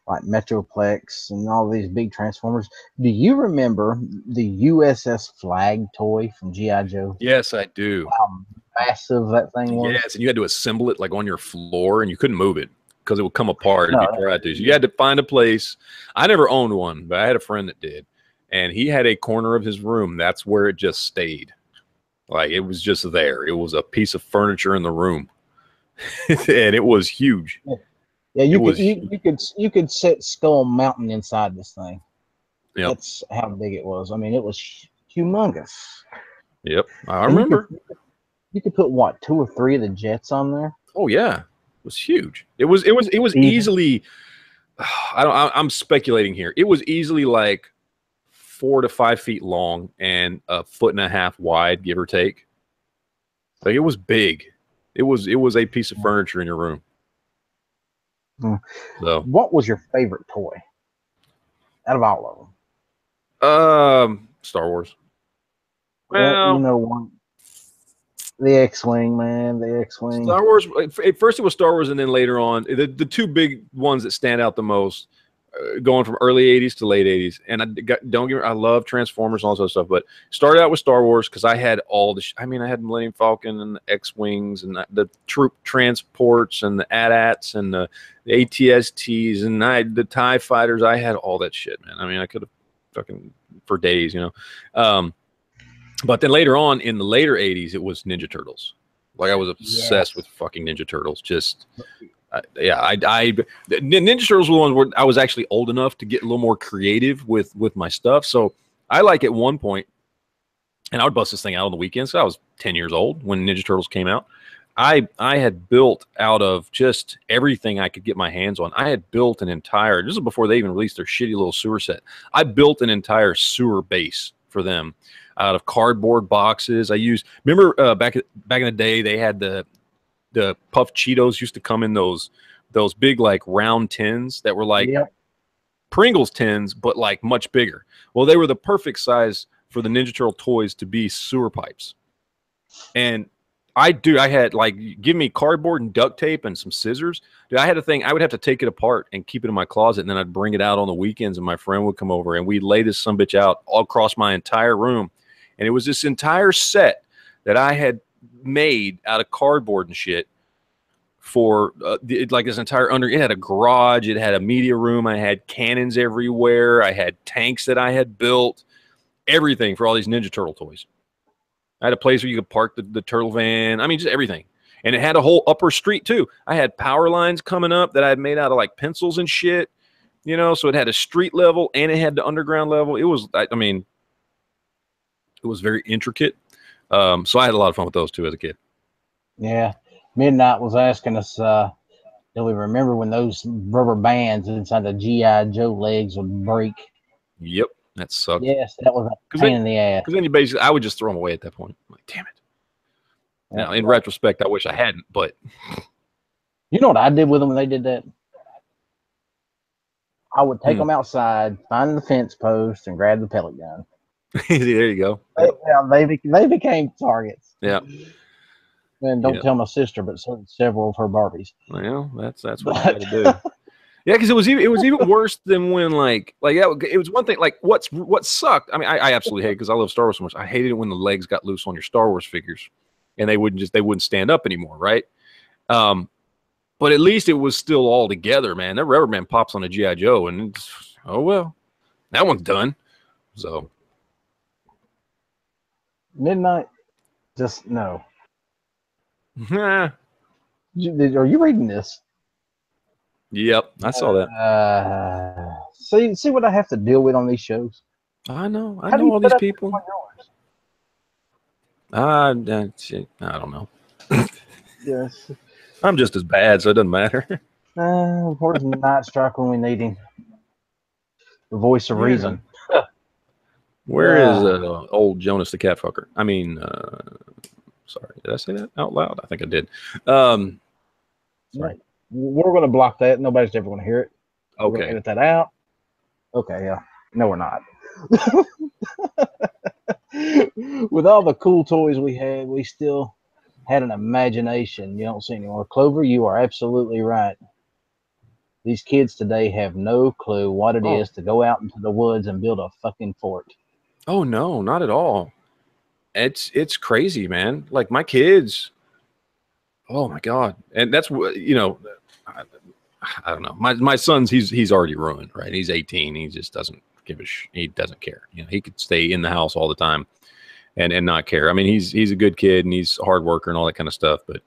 S1: like Metroplex and all these big Transformers. Do you remember the USS Flag toy from GI Joe?
S2: Yes, I do.
S1: How massive that thing was.
S2: Yes, and you had to assemble it like on your floor, and you couldn't move it because it would come apart if you tried to. So you had to find a place. I never owned one, but I had a friend that did, and he had a corner of his room. That's where it just stayed. Like it was just there. It was a piece of furniture in the room, and it was huge.
S1: Yeah, you could set Skull Mountain inside this thing.
S2: Yep.
S1: That's how big it was. I mean, it was humongous.
S2: Yep, I remember.
S1: You could put what, 2 or 3 of the jets on there.
S2: Oh yeah, it was huge. It was easily. I'm speculating here. It was easily like 4 to 5 feet long and 1.5 feet wide, give or take. Like it was big. It was a piece of furniture in your room. So,
S1: what was your favorite toy out of all
S2: of them? Star Wars.
S1: Well, you know what? The X-Wing, man, the X-Wing.
S2: Star Wars. At first, it was Star Wars, and then later on, the 2 big ones that stand out the most, going from early '80s to late '80s. And I love Transformers and all that stuff, but started out with Star Wars because I had all the. I had Millennium Falcon and the X-Wings and the troop transports and the AT-ATs and the ATSTs and the TIE fighters. I had all that shit, man. I could have fucking for days, you know. But then later on in the later '80s, it was Ninja Turtles. Like I was obsessed with fucking Ninja Turtles. Just, Ninja Turtles were the ones where I was actually old enough to get a little more creative with my stuff. So I like at one point, and I would bust this thing out on the weekends. So I was 10 years old when Ninja Turtles came out. I had built out of just everything I could get my hands on. I had built an entire, this is before they even released their shitty little sewer set. I built an entire sewer base for them out of cardboard boxes. I used, remember back in the day, they had the puffed Cheetos used to come in those big like round tins that were like Pringles tins, but like much bigger. Well, they were the perfect size for the Ninja Turtle toys to be sewer pipes. And I had like, give me cardboard and duct tape and some scissors. Dude, I had a thing. I would have to take it apart and keep it in my closet, and then I'd bring it out on the weekends, and my friend would come over, and we'd lay this sumbitch out all across my entire room. And it was this entire set that I had made out of cardboard and shit for like this entire it had a garage, it had a media room, I had cannons everywhere, I had tanks that I had built, everything for all these Ninja Turtle toys. I had a place where you could park the turtle van. Just everything. And it had a whole upper street too. I had power lines coming up that I had made out of like pencils and shit, you know, so it had a street level and it had the underground level. It was, it was very intricate. So I had a lot of fun with those too as a kid.
S1: Yeah. Midnight was asking us, do we remember when those rubber bands inside the G.I. Joe legs would break?
S2: Yep. That sucked.
S1: Yes, that was a pain in the ass.
S2: Because then you basically, I would just throw them away at that point. I'm like, damn it. Yeah, now, in retrospect, I wish I hadn't, but.
S1: You know what I did with them when they did that? I would take them outside, find the fence post, and grab the pellet gun.
S2: There you go.
S1: They became targets.
S2: Yeah.
S1: And don't tell my sister, but several of her Barbies.
S2: Well, that's what you had to do. Yeah, because it was even worse than when like it was one thing. Like what sucked. I absolutely hate it because I love Star Wars so much. I hated it when the legs got loose on your Star Wars figures, and they wouldn't stand up anymore, right? But at least it was still all together, man. That rubber band pops on a G.I. Joe, and oh well, that one's done. So
S1: Midnight, just no.
S2: Are
S1: you reading this?
S2: Yep, I saw
S1: that. See what I have to deal with on these shows.
S2: I know all these people. I don't know.
S1: Yes,
S2: I'm just as bad, so it doesn't matter.
S1: Where's Night Strike when we need him? The voice of reason.
S2: Where is old Jonas the cat fucker? Sorry, did I say that out loud? I think I did.
S1: Right. We're going to block that. Nobody's ever going to hear it.
S2: Okay.
S1: We're going to edit that out. Okay, yeah. No, we're not. With all the cool toys we had, we still had an imagination you don't see anymore. Clover, you are absolutely right. These kids today have no clue what it is to go out into the woods and build a fucking fort.
S2: Oh, no, not at all. It's crazy, man. Like my kids, oh my God. And that's what, I don't know. My son's, he's already ruined, right? He's 18. He just doesn't he doesn't care. He could stay in the house all the time. and not care. I mean, he's a good kid and he's a hard worker and all that kind of stuff. But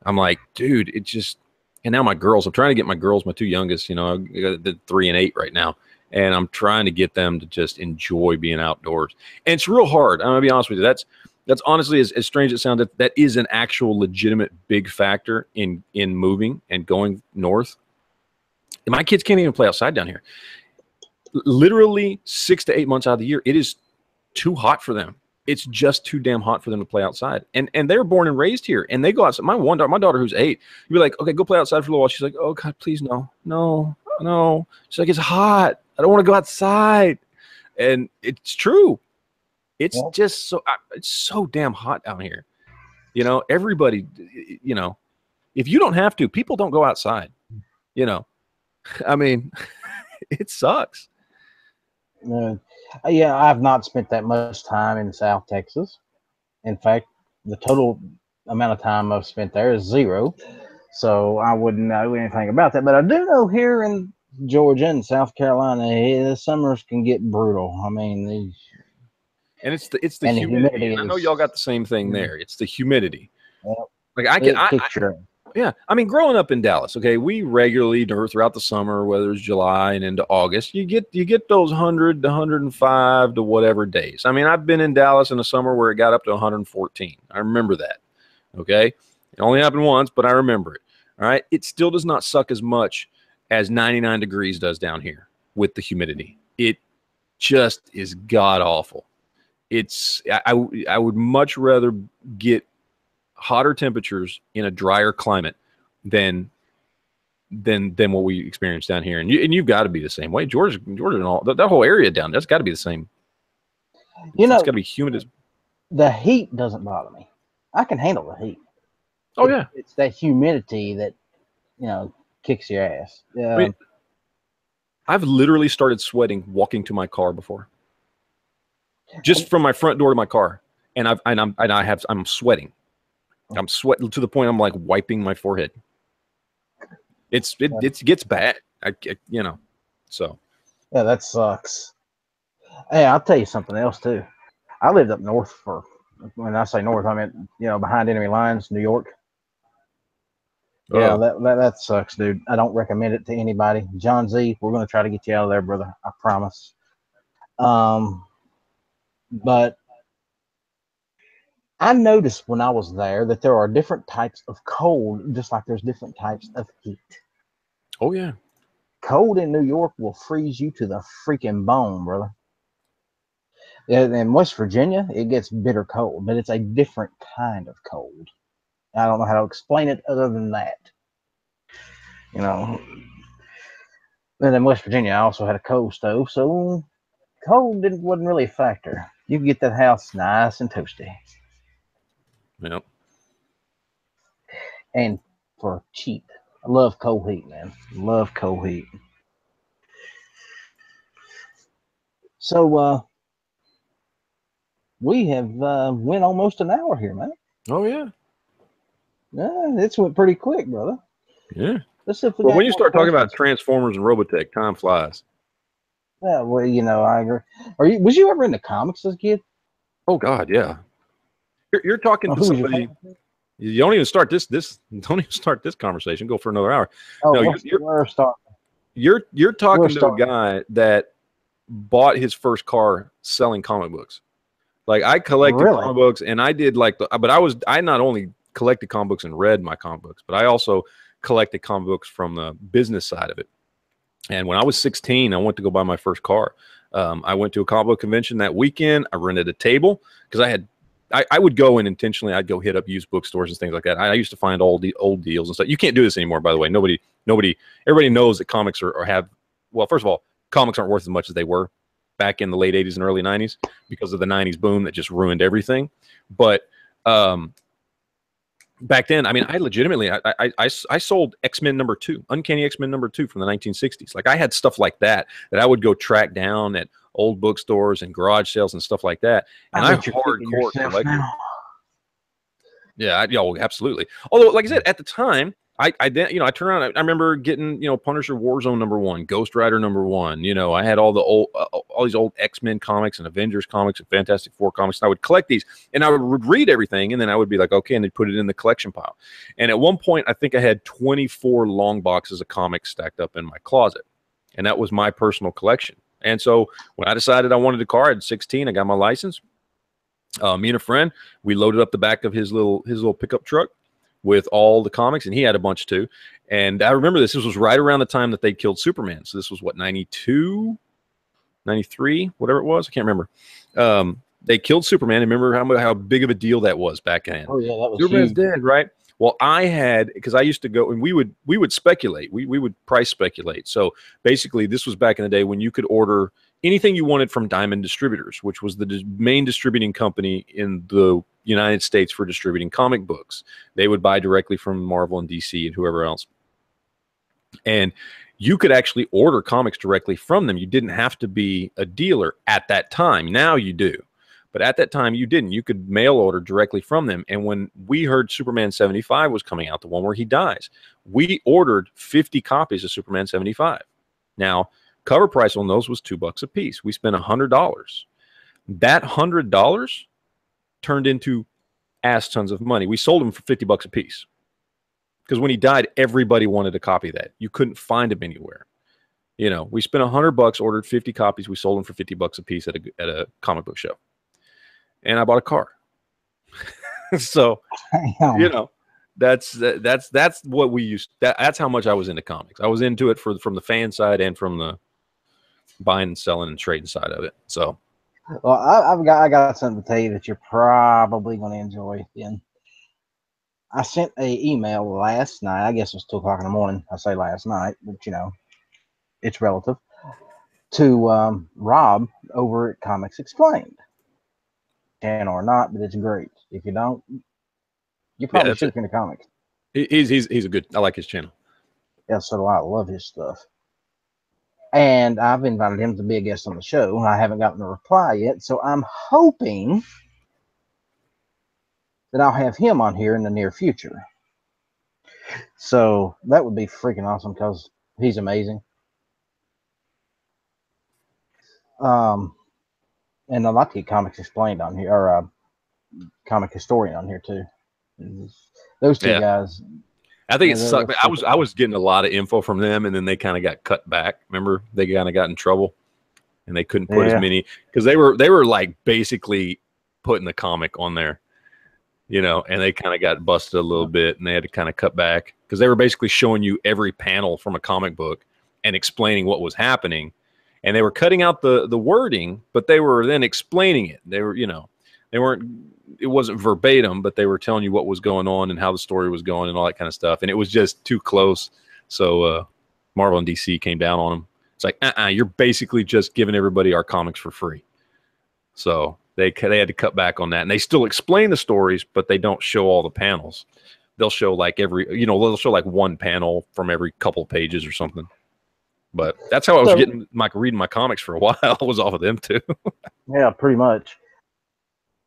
S2: I'm like, dude, it just. And now my girls, I'm trying to get my girls, my two youngest, you know, I got the 3 and 8 right now. And I'm trying to get them to just enjoy being outdoors. And it's real hard. I'm going to be honest with you. That's honestly, as strange as it sounds, that is an actual legitimate big factor in moving and going north. And my kids can't even play outside down here. Literally 6 to 8 months out of the year, it is too hot for them. It's just too damn hot for them to play outside. And they're born and raised here. And they go outside. My daughter who's 8, you'd be like, okay, go play outside for a little while. She's like, oh God, please no. She's like, it's hot. I don't want to go outside. And it's true. It's just it's so damn hot down here. You know, everybody, you know, if you don't have to, people don't go outside. You know, I mean, it sucks.
S1: Yeah, I've not spent that much time in South Texas. In fact, the total amount of time I've spent there is 0. So I wouldn't know anything about that. But I do know here in Georgia and South Carolina, the summers can get brutal. I mean,
S2: and it's the humidity. I know y'all got the same thing there. It's the humidity. Like yeah. I mean, growing up in Dallas, okay, we regularly throughout the summer, whether it's July and into August, you get those 100 to 105 to whatever days. I mean, I've been in Dallas in the summer where it got up to 114. I remember that. Okay, it only happened once, but I remember it. All right, it still does not suck as much as 99 degrees does down here with the humidity. It just is god awful. I would much rather get hotter temperatures in a drier climate than what we experience down here. And you've got to be the same way. Georgia and all that whole area down there's got to be the same.
S1: You know,
S2: it's got to be humid as.
S1: The heat doesn't bother me. I can handle the heat.
S2: Oh yeah,
S1: it's that humidity that, you know, kicks your ass.
S2: I mean, I've literally started sweating walking to my car before. Just from my front door to my car, and I'm sweating. I'm sweating to the point I'm like wiping my forehead. It gets bad, you know. So
S1: yeah, that sucks. Hey, I'll tell you something else too. I lived up north for, when I say north, I mean, you know, behind enemy lines, New York. Yeah, that sucks, dude. I don't recommend it to anybody. John Z, we're going to try to get you out of there, brother. I promise. But I noticed when I was there that there are different types of cold, just like there's different types of heat.
S2: Oh, yeah.
S1: Cold in New York will freeze you to the freaking bone, brother. In West Virginia, it gets bitter cold, but it's a different kind of cold. I don't know how to explain it other than that. You know. Then in West Virginia, I also had a coal stove, so cold wasn't really a factor. You can get that house nice and toasty.
S2: Yep.
S1: And for cheap. I love cold heat, man. Love cold heat. So we have went almost an hour here, man.
S2: Oh yeah.
S1: Yeah, it's went pretty quick, brother.
S2: Yeah.
S1: Let's see if we
S2: well, when you start talking about Transformers and Robotech, time flies.
S1: Yeah, well, you know, I agree. Was you ever into comics as a kid?
S2: Oh God, yeah. You're talking to somebody. You don't even start this. Don't even start this conversation. Go for another hour.
S1: Oh,
S2: no, you're talking to a guy that bought his first car selling comic books. Like I collected comic books, and I did I not only collected comic books and read my comic books, but I also collected comic books from the business side of it. And when I was 16, I went to go buy my first car. I went to a comic book convention that weekend. I rented a table because I would go and intentionally I'd go hit up used bookstores and things like that. I used to find all the old deals and stuff. You can't do this anymore, by the way. Everybody knows that comics well, first of all, comics aren't worth as much as they were back in the late 80s and early 90s because of the 90s boom that just ruined everything. But back then, I mean, I legitimately, I sold X-Men #2, Uncanny X-Men #2 from the 1960s. Like I had stuff like that I would go track down at old bookstores and garage sales and stuff like that. And I hardcore collected. Yeah, absolutely. Although, like I said, at the time, I you know, I turn around. I remember getting, you know, Punisher Warzone #1, Ghost Rider #1. You know, I had all the old, all these old X-Men comics and Avengers comics and Fantastic Four comics. And I would collect these, and I would read everything, and then I would be like, okay, and they'd put it in the collection pile. And at one point, I think I had 24 long boxes of comics stacked up in my closet, and that was my personal collection. And so when I decided I wanted a car at 16, I got my license. Me and a friend, we loaded up the back of his little pickup truck with all the comics, and he had a bunch too. And I remember this was right around the time that they killed Superman. So this was what, 92, 93, whatever it was. I can't remember. They killed Superman. Remember how big of a deal that was back then.
S1: Oh yeah, that was
S2: Superman's
S1: huge.
S2: dead, right? Well, I had, because I used to go and we would speculate. We would price speculate. So basically, this was back in the day when you could order anything you wanted from Diamond Distributors, which was the main distributing company in the United States for distributing comic books. They would buy directly from Marvel and DC and whoever else. And you could actually order comics directly from them. You didn't have to be a dealer at that time. Now you do. But at that time, you didn't. You could mail order directly from them. And when we heard Superman 75 was coming out, the one where he dies, we ordered 50 copies of Superman 75. Now, cover price on those was $2 a piece. We spent $100. That $100 turned into ass tons of money. We sold them for $50 a piece. Because when he died, everybody wanted a copy of that. You couldn't find them anywhere. You know, we spent $100, ordered 50 copies. We sold them for $50 a piece at a comic book show. And I bought a car. So, you know, that's what we used. That's how much I was into comics. I was into it from the fan side and from the buying and selling and trading side of it. So,
S1: well, I got something to tell you that you're probably going to enjoy. Then I sent a email last night. I guess it was 2 o'clock in the morning. I say last night, but you know, it's relative, to Rob over at Comics Explained. Channel or not, but it's great. If you don't, you probably should if you're into comics.
S2: He's a good. I like his channel.
S1: Yeah, so do I. Love his stuff. And I've invited him to be a guest on the show. I haven't gotten a reply yet, so I'm hoping that I'll have him on here in the near future. So that would be freaking awesome because he's amazing. And I'd like to get Comics Explained on here, or Comic Historian on here too. Those two guys.
S2: I think it sucked. I was getting a lot of info from them, and then they kind of got cut back. Remember, they kind of got in trouble, and they couldn't put as many because they were like basically putting the comic on there, you know, and they kind of got busted a little bit, and they had to kind of cut back because they were basically showing you every panel from a comic book and explaining what was happening. And they were cutting out the wording, but they were then explaining it. They were, you know, it wasn't verbatim, but they were telling you what was going on and how the story was going and all that kind of stuff. And it was just too close. So Marvel and DC came down on them. It's like, you're basically just giving everybody our comics for free. So they had to cut back on that. And they still explain the stories, but they don't show all the panels. They'll show like they'll show like one panel from every couple pages or something. But that's how I was getting reading my comics for a while. I was off of them too.
S1: Yeah, pretty much.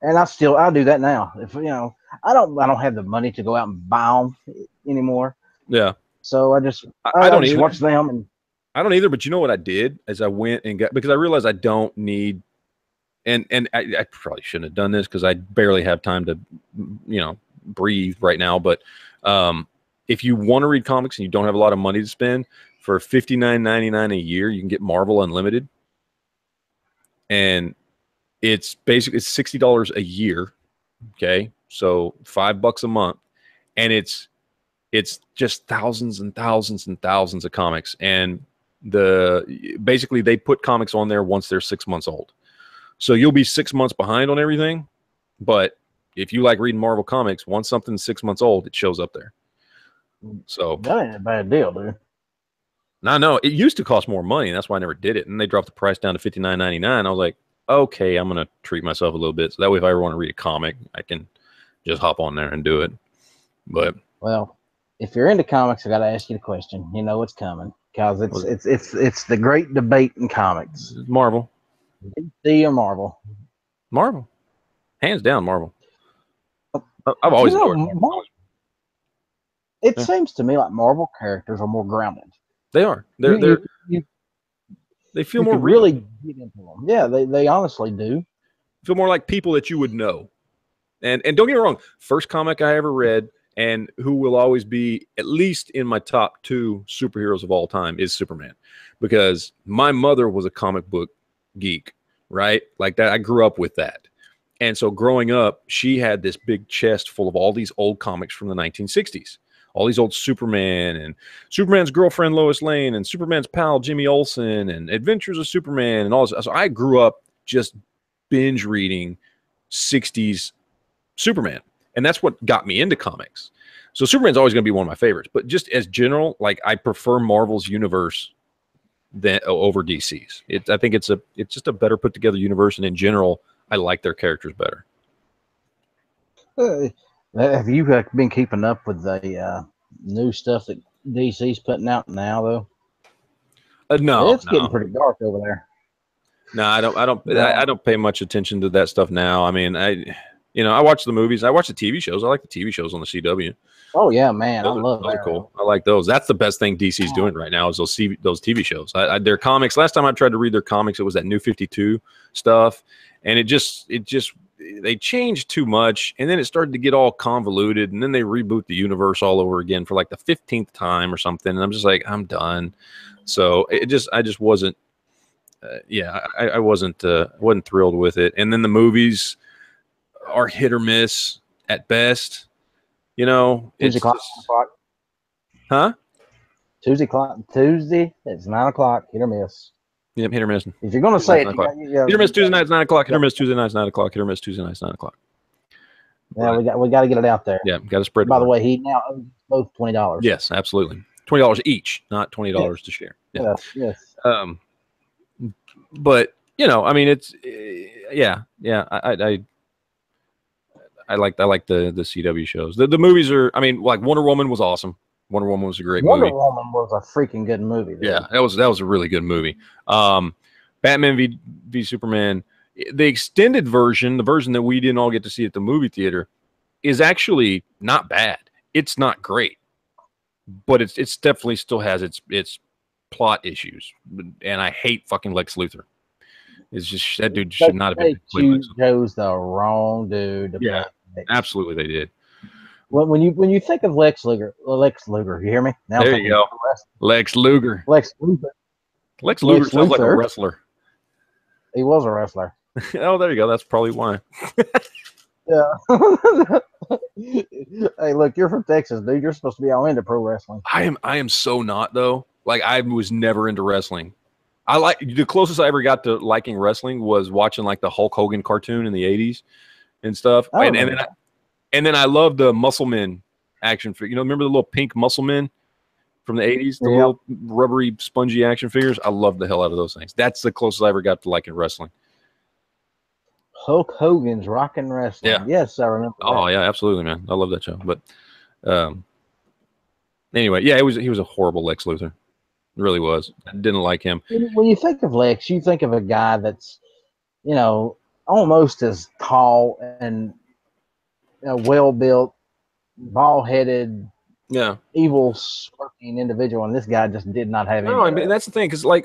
S1: And I do that now. If you know, I don't have the money to go out and buy them anymore.
S2: Yeah.
S1: So I just watch them. And
S2: I don't either. But you know what I did is I went and got, because I realized I don't need, and I probably shouldn't have done this because I barely have time to, you know, breathe right now. But if you want to read comics and you don't have a lot of money to spend, for $59.99 a year, you can get Marvel Unlimited, and it's basically $60 a year. Okay, so $5 a month, and it's just thousands and thousands and thousands of comics. And basically they put comics on there once they're 6 months old, so you'll be 6 months behind on everything. But if you like reading Marvel comics, once something's 6 months old, it shows up there. So
S1: that ain't a bad deal, dude.
S2: I know it used to cost more money, and that's why I never did it. And they dropped the price down to $59.99. I was like, okay, I'm gonna treat myself a little bit, so that way if I ever want to read a comic, I can just hop on there and do it. But
S1: well, if you're into comics, I got to ask you the question. You know what's coming because it's the great debate in comics.
S2: Marvel,
S1: DC or Marvel?
S2: Marvel, hands down, Marvel. I've always adored Marvel.
S1: It
S2: Yeah.
S1: seems to me like Marvel characters are more grounded.
S2: They are.
S1: You
S2: They feel more
S1: could
S2: real.
S1: really get into them. Yeah, they honestly do.
S2: Feel more like people that you would know. And don't get me wrong, first comic I ever read, and who will always be at least in my top 2 superheroes of all time, is Superman, because my mother was a comic book geek, right? Like that, I grew up with that. And so growing up, she had this big chest full of all these old comics from the 1960s, all these old Superman and Superman's girlfriend Lois Lane and Superman's pal Jimmy Olsen and Adventures of Superman and all this. So I grew up just binge reading 60s Superman. And that's what got me into comics. So Superman's always going to be one of my favorites. But just as general, like I prefer Marvel's universe than over DC's. I think it's just a better put together universe. And in general, I like their characters better.
S1: Have you been keeping up with the new stuff that DC's putting out now, though?
S2: No,
S1: It's getting pretty dark over there.
S2: No, I don't pay much attention to that stuff now. I mean, I watch the movies. I watch the TV shows. I like the TV shows on the CW.
S1: Oh yeah, man,
S2: those are cool. I like those. That's the best thing DC's doing right now is those TV shows. Their comics. Last time I tried to read their comics, it was that New 52 stuff, and it just they changed too much, and then it started to get all convoluted, and then they reboot the universe all over again for like the 15th time or something, and I'm just like, I'm done. So I just wasn't. I wasn't thrilled with it, and then the movies are hit or miss at best.
S1: Tuesday o'clock.
S2: Huh?
S1: Tuesday, it's 9 o'clock. Hit or miss.
S2: Yep, hit or miss.
S1: If you're going to say it,
S2: hit or miss Tuesday nights 9 o'clock. Hit or miss Tuesday nights 9 o'clock. Hit or miss Tuesday nights 9 o'clock.
S1: Yeah, we got to get it out there.
S2: Yeah, got to spread.
S1: By the way, he now owes both $20.
S2: Yes, absolutely. $20 each, not $20 to share. Yeah.
S1: Yes.
S2: But I mean, it's I like the CW shows. The movies are, I mean, like Wonder Woman was awesome. Wonder Woman was a great movie.
S1: Wonder Woman was a freaking good movie. Dude.
S2: Yeah, that was a really good movie. Batman v Superman, the extended version, the version that we didn't all get to see at the movie theater, is actually not bad. It's not great, but it's definitely still has its plot issues, and I hate fucking Lex Luthor. It's just that dude should not have been.
S1: You chose the wrong dude.
S2: Yeah, absolutely, they did.
S1: When you think of Lex Luger, you hear me? Now
S2: there you go, Lex Luger.
S1: Lex Luger
S2: sounds like a wrestler.
S1: He was a wrestler.
S2: Oh, there you go. That's probably why.
S1: Yeah. Hey, look, you're from Texas, dude. You're supposed to be all into pro wrestling.
S2: I am so not though. Like I was never into wrestling. The closest I ever got to liking wrestling was watching like the Hulk Hogan cartoon in the 80s and stuff. And then I loved the Muscle Men action figure. Remember the little pink Muscle Men from the 80s? The little rubbery, spongy action figures? I loved the hell out of those things. That's the closest I ever got to liking wrestling.
S1: Hulk Hogan's Rockin' Wrestling.
S2: Yeah.
S1: Yes, I remember that.
S2: Oh, yeah, absolutely, man. I love that show. But anyway, yeah, he was a horrible Lex Luthor. It really was. I didn't like him.
S1: When you think of Lex, you think of a guy that's, almost as tall and well-built, ball-headed, evil, smirking individual, and this guy just did not have any.
S2: No, I mean, that's the thing, because I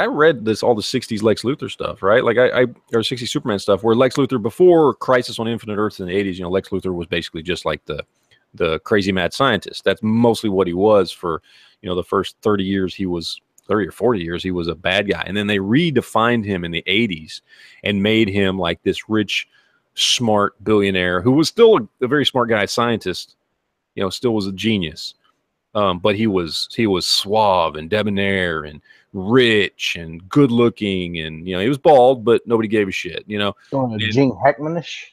S2: read all the 60s Lex Luthor stuff, right? Like or 60s Superman stuff, where Lex Luthor, before Crisis on Infinite Earths in the 80s, Lex Luthor was basically just like the crazy mad scientist. That's mostly what he was for, the first 30 years he was 30 or 40 years, he was a bad guy. And then they redefined him in the 80s and made him like this rich, smart billionaire who was still a very smart guy, scientist, still was a genius. But he was suave and debonair and rich and good looking. And, he was bald, but nobody gave a shit,
S1: Gene Hackmanish.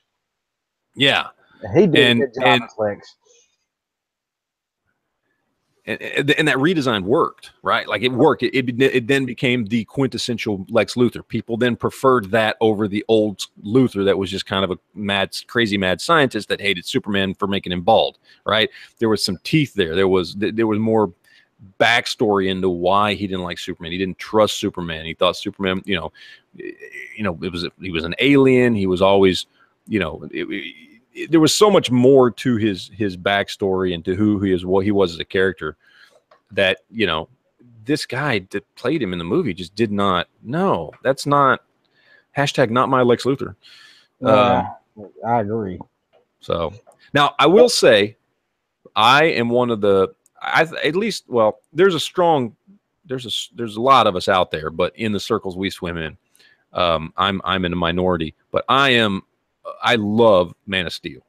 S2: Yeah.
S1: He did a good job with Lex.
S2: And that redesign worked, right? Like it worked. It then became the quintessential Lex Luthor. People then preferred that over the old Luthor that was just kind of a crazy mad scientist that hated Superman for making him bald, right? There was some teeth there. There was more backstory into why he didn't like Superman. He didn't trust Superman. He thought Superman, he was an alien. He was always, there was so much more to his backstory and to who he is, what he was as a character, that, you know, this guy that played him in the movie just did not. No, that's not hashtag not my Lex Luthor.
S1: I agree.
S2: So now I will say, I am one of the, at least, well, there's a lot of us out there, but in the circles we swim in, I'm in a minority, but I love Man of Steel.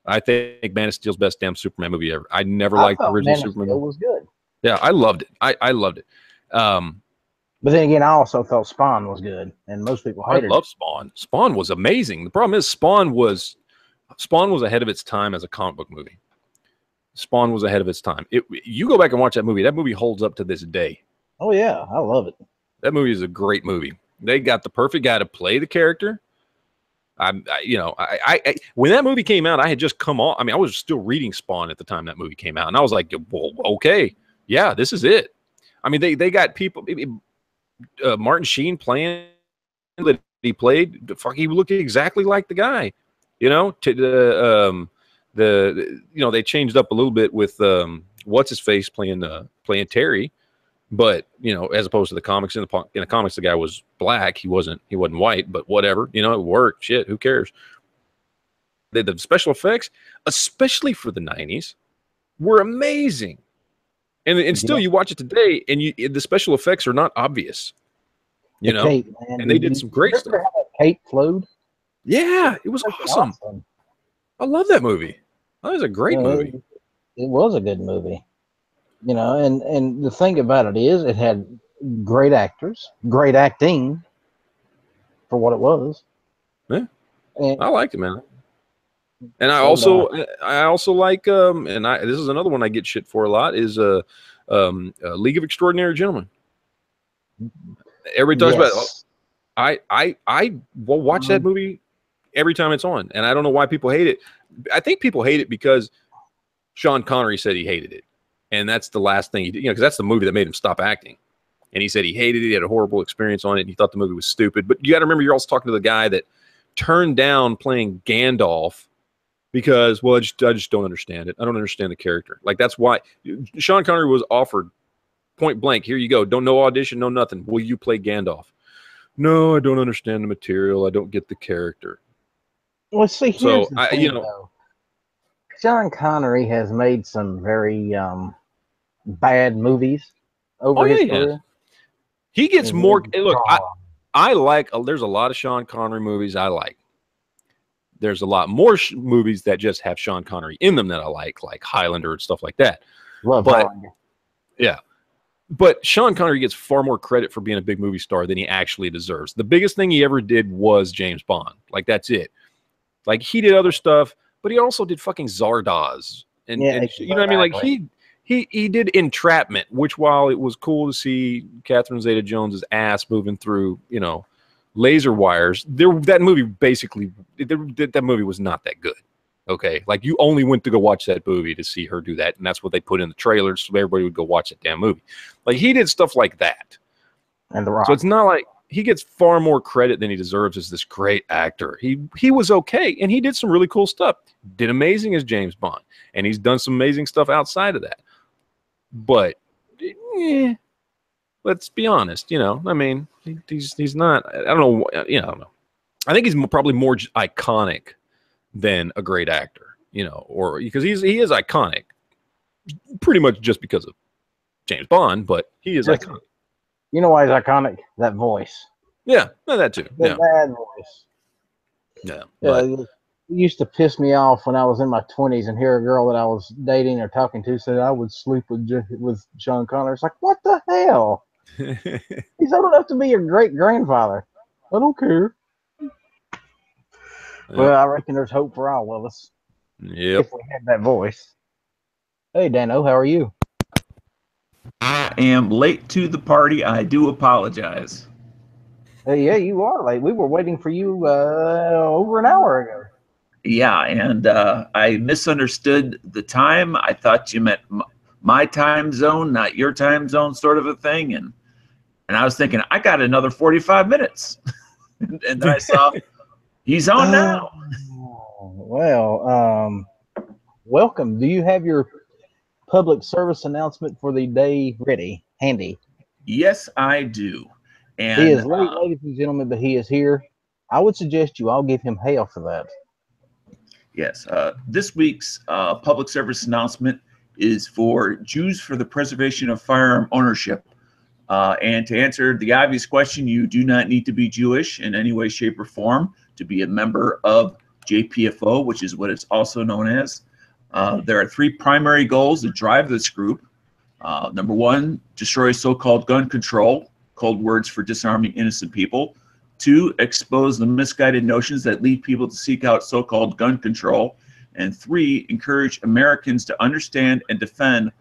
S2: I think Man of Steel's best damn Superman movie ever. I never liked the original Superman.
S1: Man of Steel was good.
S2: Yeah, I loved it. I loved it.
S1: But then again, I also felt Spawn was good, and most people hated it.
S2: I love Spawn. Spawn was amazing. The problem is Spawn was ahead of its time as a comic book movie. Spawn was ahead of its time. You go back and watch that movie. That movie holds up to this day.
S1: Oh yeah, I love it.
S2: That movie is a great movie. They got the perfect guy to play the character. When that movie came out, I had just come on. I mean, I was still reading Spawn at the time that movie came out, and I was like, well, okay, yeah, this is it. I mean, they got people. Martin Sheen playing that he played. He looked exactly like the guy. You know, they changed up a little bit with what's his face playing Terry, but you know, as opposed to the comics, in the comics the guy was black. He wasn't white, but whatever. You know, it worked. Shit, who cares? The special effects, especially for the 90s, were amazing. And still, you watch it today, and the special effects are not obvious, you know. Cape, and they did some great stuff.
S1: How that cape flowed?
S2: Yeah, it was awesome. I love that movie. That was a great movie.
S1: It was a good movie, you know. And the thing about it is, it had great actors, great acting for what it was.
S2: Yeah, and I liked it, man. And I also like this is another one I get shit for a lot, is League of Extraordinary Gentlemen. Everybody talks about I will watch that movie every time it's on, and I don't know why people hate it. I think people hate it because Sean Connery said he hated it, and that's the last thing he did, you know, because that's the movie that made him stop acting. And he said he hated it, he had a horrible experience on it, and he thought the movie was stupid. But you got to remember, you're also talking to the guy that turned down playing Gandalf because, well, I just don't understand it. I don't understand the character. Like, that's why Sean Connery was offered point blank, here you go. Don't no audition, no nothing. Will you play Gandalf? No, I don't understand the material. I don't get the character.
S1: Well, see, here's the thing, though. Sean Connery has made some very bad movies over his career.
S2: He gets more. Look, I like. There's a lot of Sean Connery movies I like. There's a lot more movies that just have Sean Connery in them that I like Highlander and stuff like that.
S1: Love Highlander.
S2: Yeah. But Sean Connery gets far more credit for being a big movie star than he actually deserves. The biggest thing he ever did was James Bond. Like, that's it. Like, he did other stuff, but he also did fucking Zardoz. And you know what I mean? Like, he did Entrapment, which, while it was cool to see Catherine Zeta-Jones's ass moving through, you know, laser wires, that movie was not that good. Okay, like, you only went to go watch that movie to see her do that, and that's what they put in the trailers, so everybody would go watch that damn movie. Like, he did stuff like that.
S1: And The Rock.
S2: So it's not like he gets far more credit than he deserves as this great actor. He was okay, and he did some really cool stuff. Did amazing as James Bond, and he's done some amazing stuff outside of that. But let's be honest, you know. I mean, he's not. I don't know. You know, I don't know. I think he's probably more iconic than a great actor, you know, or because he is iconic, pretty much just because of James Bond. But he is iconic.
S1: You know why he's iconic? That voice.
S2: Yeah, that too.
S1: That bad voice.
S2: Yeah.
S1: It used to piss me off when I was in my 20s and hear a girl that I was dating or talking to say I would sleep with Sean Connery. It's like, what the hell? He's old enough to be your great grandfather. I don't care. Well, I reckon there's hope for all of us.
S2: Yep.
S1: If we had that voice. Hey, Dano, how are you?
S3: I am late to the party. I do apologize.
S1: Hey, yeah, you are late. We were waiting for you over an hour ago.
S3: Yeah, and I misunderstood the time. I thought you meant my time zone, not your time zone, sort of a thing. And I was thinking, I got another 45 minutes. And then I saw... He's on now.
S1: Well, welcome. Do you have your public service announcement for the day ready, handy?
S3: Yes, I do. And
S1: He is late, ladies and gentlemen, but he is here. I would suggest you all give him hell for that.
S3: Yes, this week's public service announcement is for Jews for the Preservation of Firearm Ownership. And to answer the obvious question, you do not need to be Jewish in any way, shape, or form to be a member of JPFO, which is what it's also known as. There are three primary goals that drive this group. Number one, destroy so-called gun control, code words for disarming innocent people. Two, expose the misguided notions that lead people to seek out so-called gun control. And three, encourage Americans to understand and defend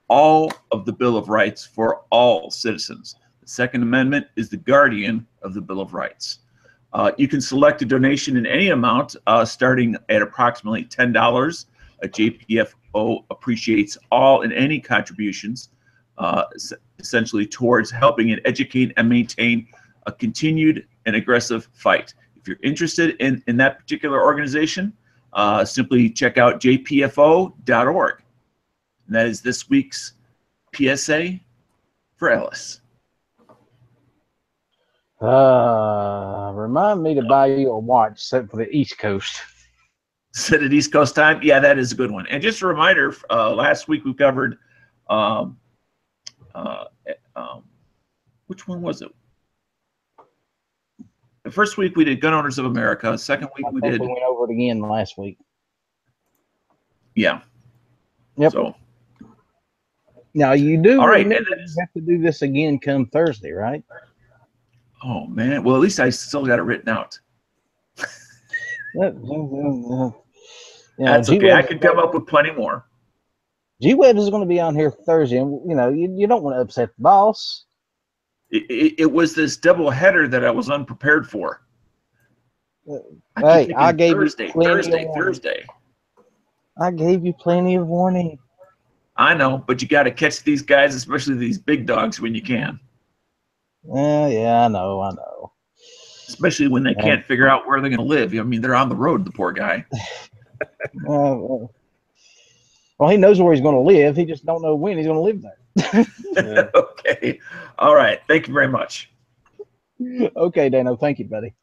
S3: all of the Bill of Rights for all citizens. The Second Amendment is the guardian of the Bill of Rights. You can select a donation in any amount, starting at approximately $10. JPFO appreciates all and any contributions, essentially towards helping and educate and maintain a continued and aggressive fight. If you're interested in that particular organization, simply check out jpfo.org. And that is this week's PSA for Ellis.
S1: Remind me to buy you a watch set for the East Coast.
S3: Set at East Coast time? Yeah, that is a good one. And just a reminder, last week we covered, which one was it? The first week we did Gun Owners of America. Second week we did.
S1: We went over it again last week.
S3: Yeah.
S1: Yep.
S3: So.
S1: Now you do.
S3: All right.
S1: You have to do this again come Thursday, right?
S3: Oh man. Well, at least I still got it written out. That's okay. I can come up with plenty more.
S1: G-Webs is going to be on here Thursday, and you don't want to upset the boss.
S3: It was this double header that I was unprepared for.
S1: I gave
S3: Thursday.
S1: I gave you plenty of warning.
S3: I know, but you got to catch these guys, especially these big dogs, when you can.
S1: Yeah, I know.
S3: Especially when they can't figure out where they're going to live. I mean, they're on the road, the poor guy.
S1: Well, he knows where he's going to live. He just don't know when he's going to live there.
S3: Okay. All right. Thank you very much.
S1: Okay, Dano. Thank you, buddy.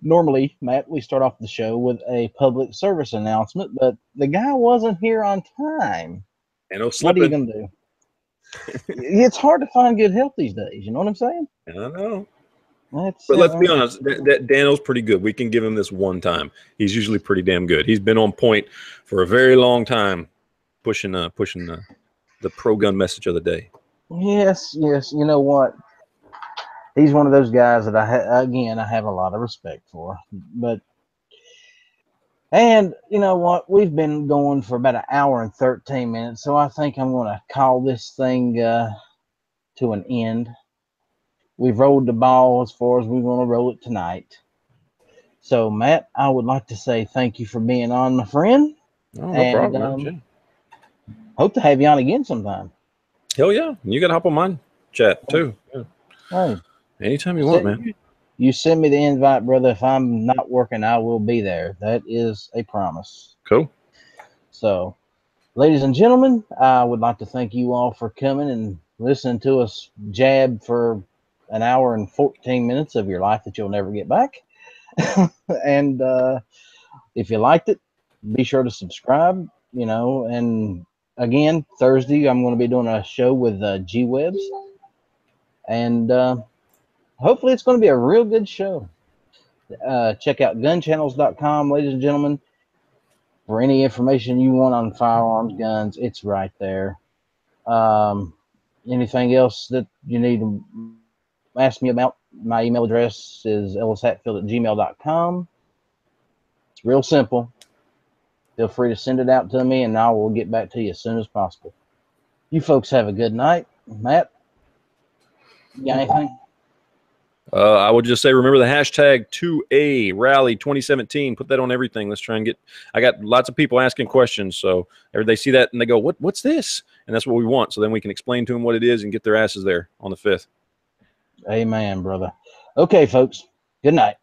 S1: Normally, Matt, we start off the show with a public service announcement, but the guy wasn't here on time.
S2: And
S1: what are you going to do? It's hard to find good help these days. You know what I'm saying?
S2: I know.
S1: But
S2: let's be honest, Daniel's pretty good. We can give him this one time. He's usually pretty damn good. He's been on point for a very long time, pushing the pro-gun message of the day.
S1: Yes. You know what? He's one of those guys that I have a lot of respect for. And you know what? We've been going for about an hour and 13 minutes, so I think I'm going to call this thing to an end. We've rolled the ball as far as we're going to roll it tonight. So, Matt, I would like to say thank you for being on, my friend.
S2: Oh, no problem.
S1: Hope to have you on again sometime.
S2: Hell yeah. You got to hop on mine chat, too. Yeah.
S1: Hey.
S2: Anytime you want, man.
S1: You send me the invite, brother. If I'm not working, I will be there. That is a promise.
S2: Cool.
S1: So, ladies and gentlemen, I would like to thank you all for coming and listening to us jab for an hour and 14 minutes of your life that you'll never get back. And if you liked it, be sure to subscribe, and again, Thursday, I'm going to be doing a show with G-Webs. And hopefully it's going to be a real good show. Check out gunchannels.com, ladies and gentlemen. For any information you want on firearms, guns, it's right there. Anything else that you need to ask me about, my email address is ellishatfield@gmail.com. It's real simple. Feel free to send it out to me, and I will get back to you as soon as possible. You folks have a good night. Matt, you got anything?
S2: I would just say, remember the hashtag 2A Rally 2017. Put that on everything. Let's try and get. I got lots of people asking questions, so they see that and they go, "What's this?" And that's what we want. So then we can explain to them what it is and get their asses there on the 5th.
S1: Amen, brother. Okay, folks. Good night.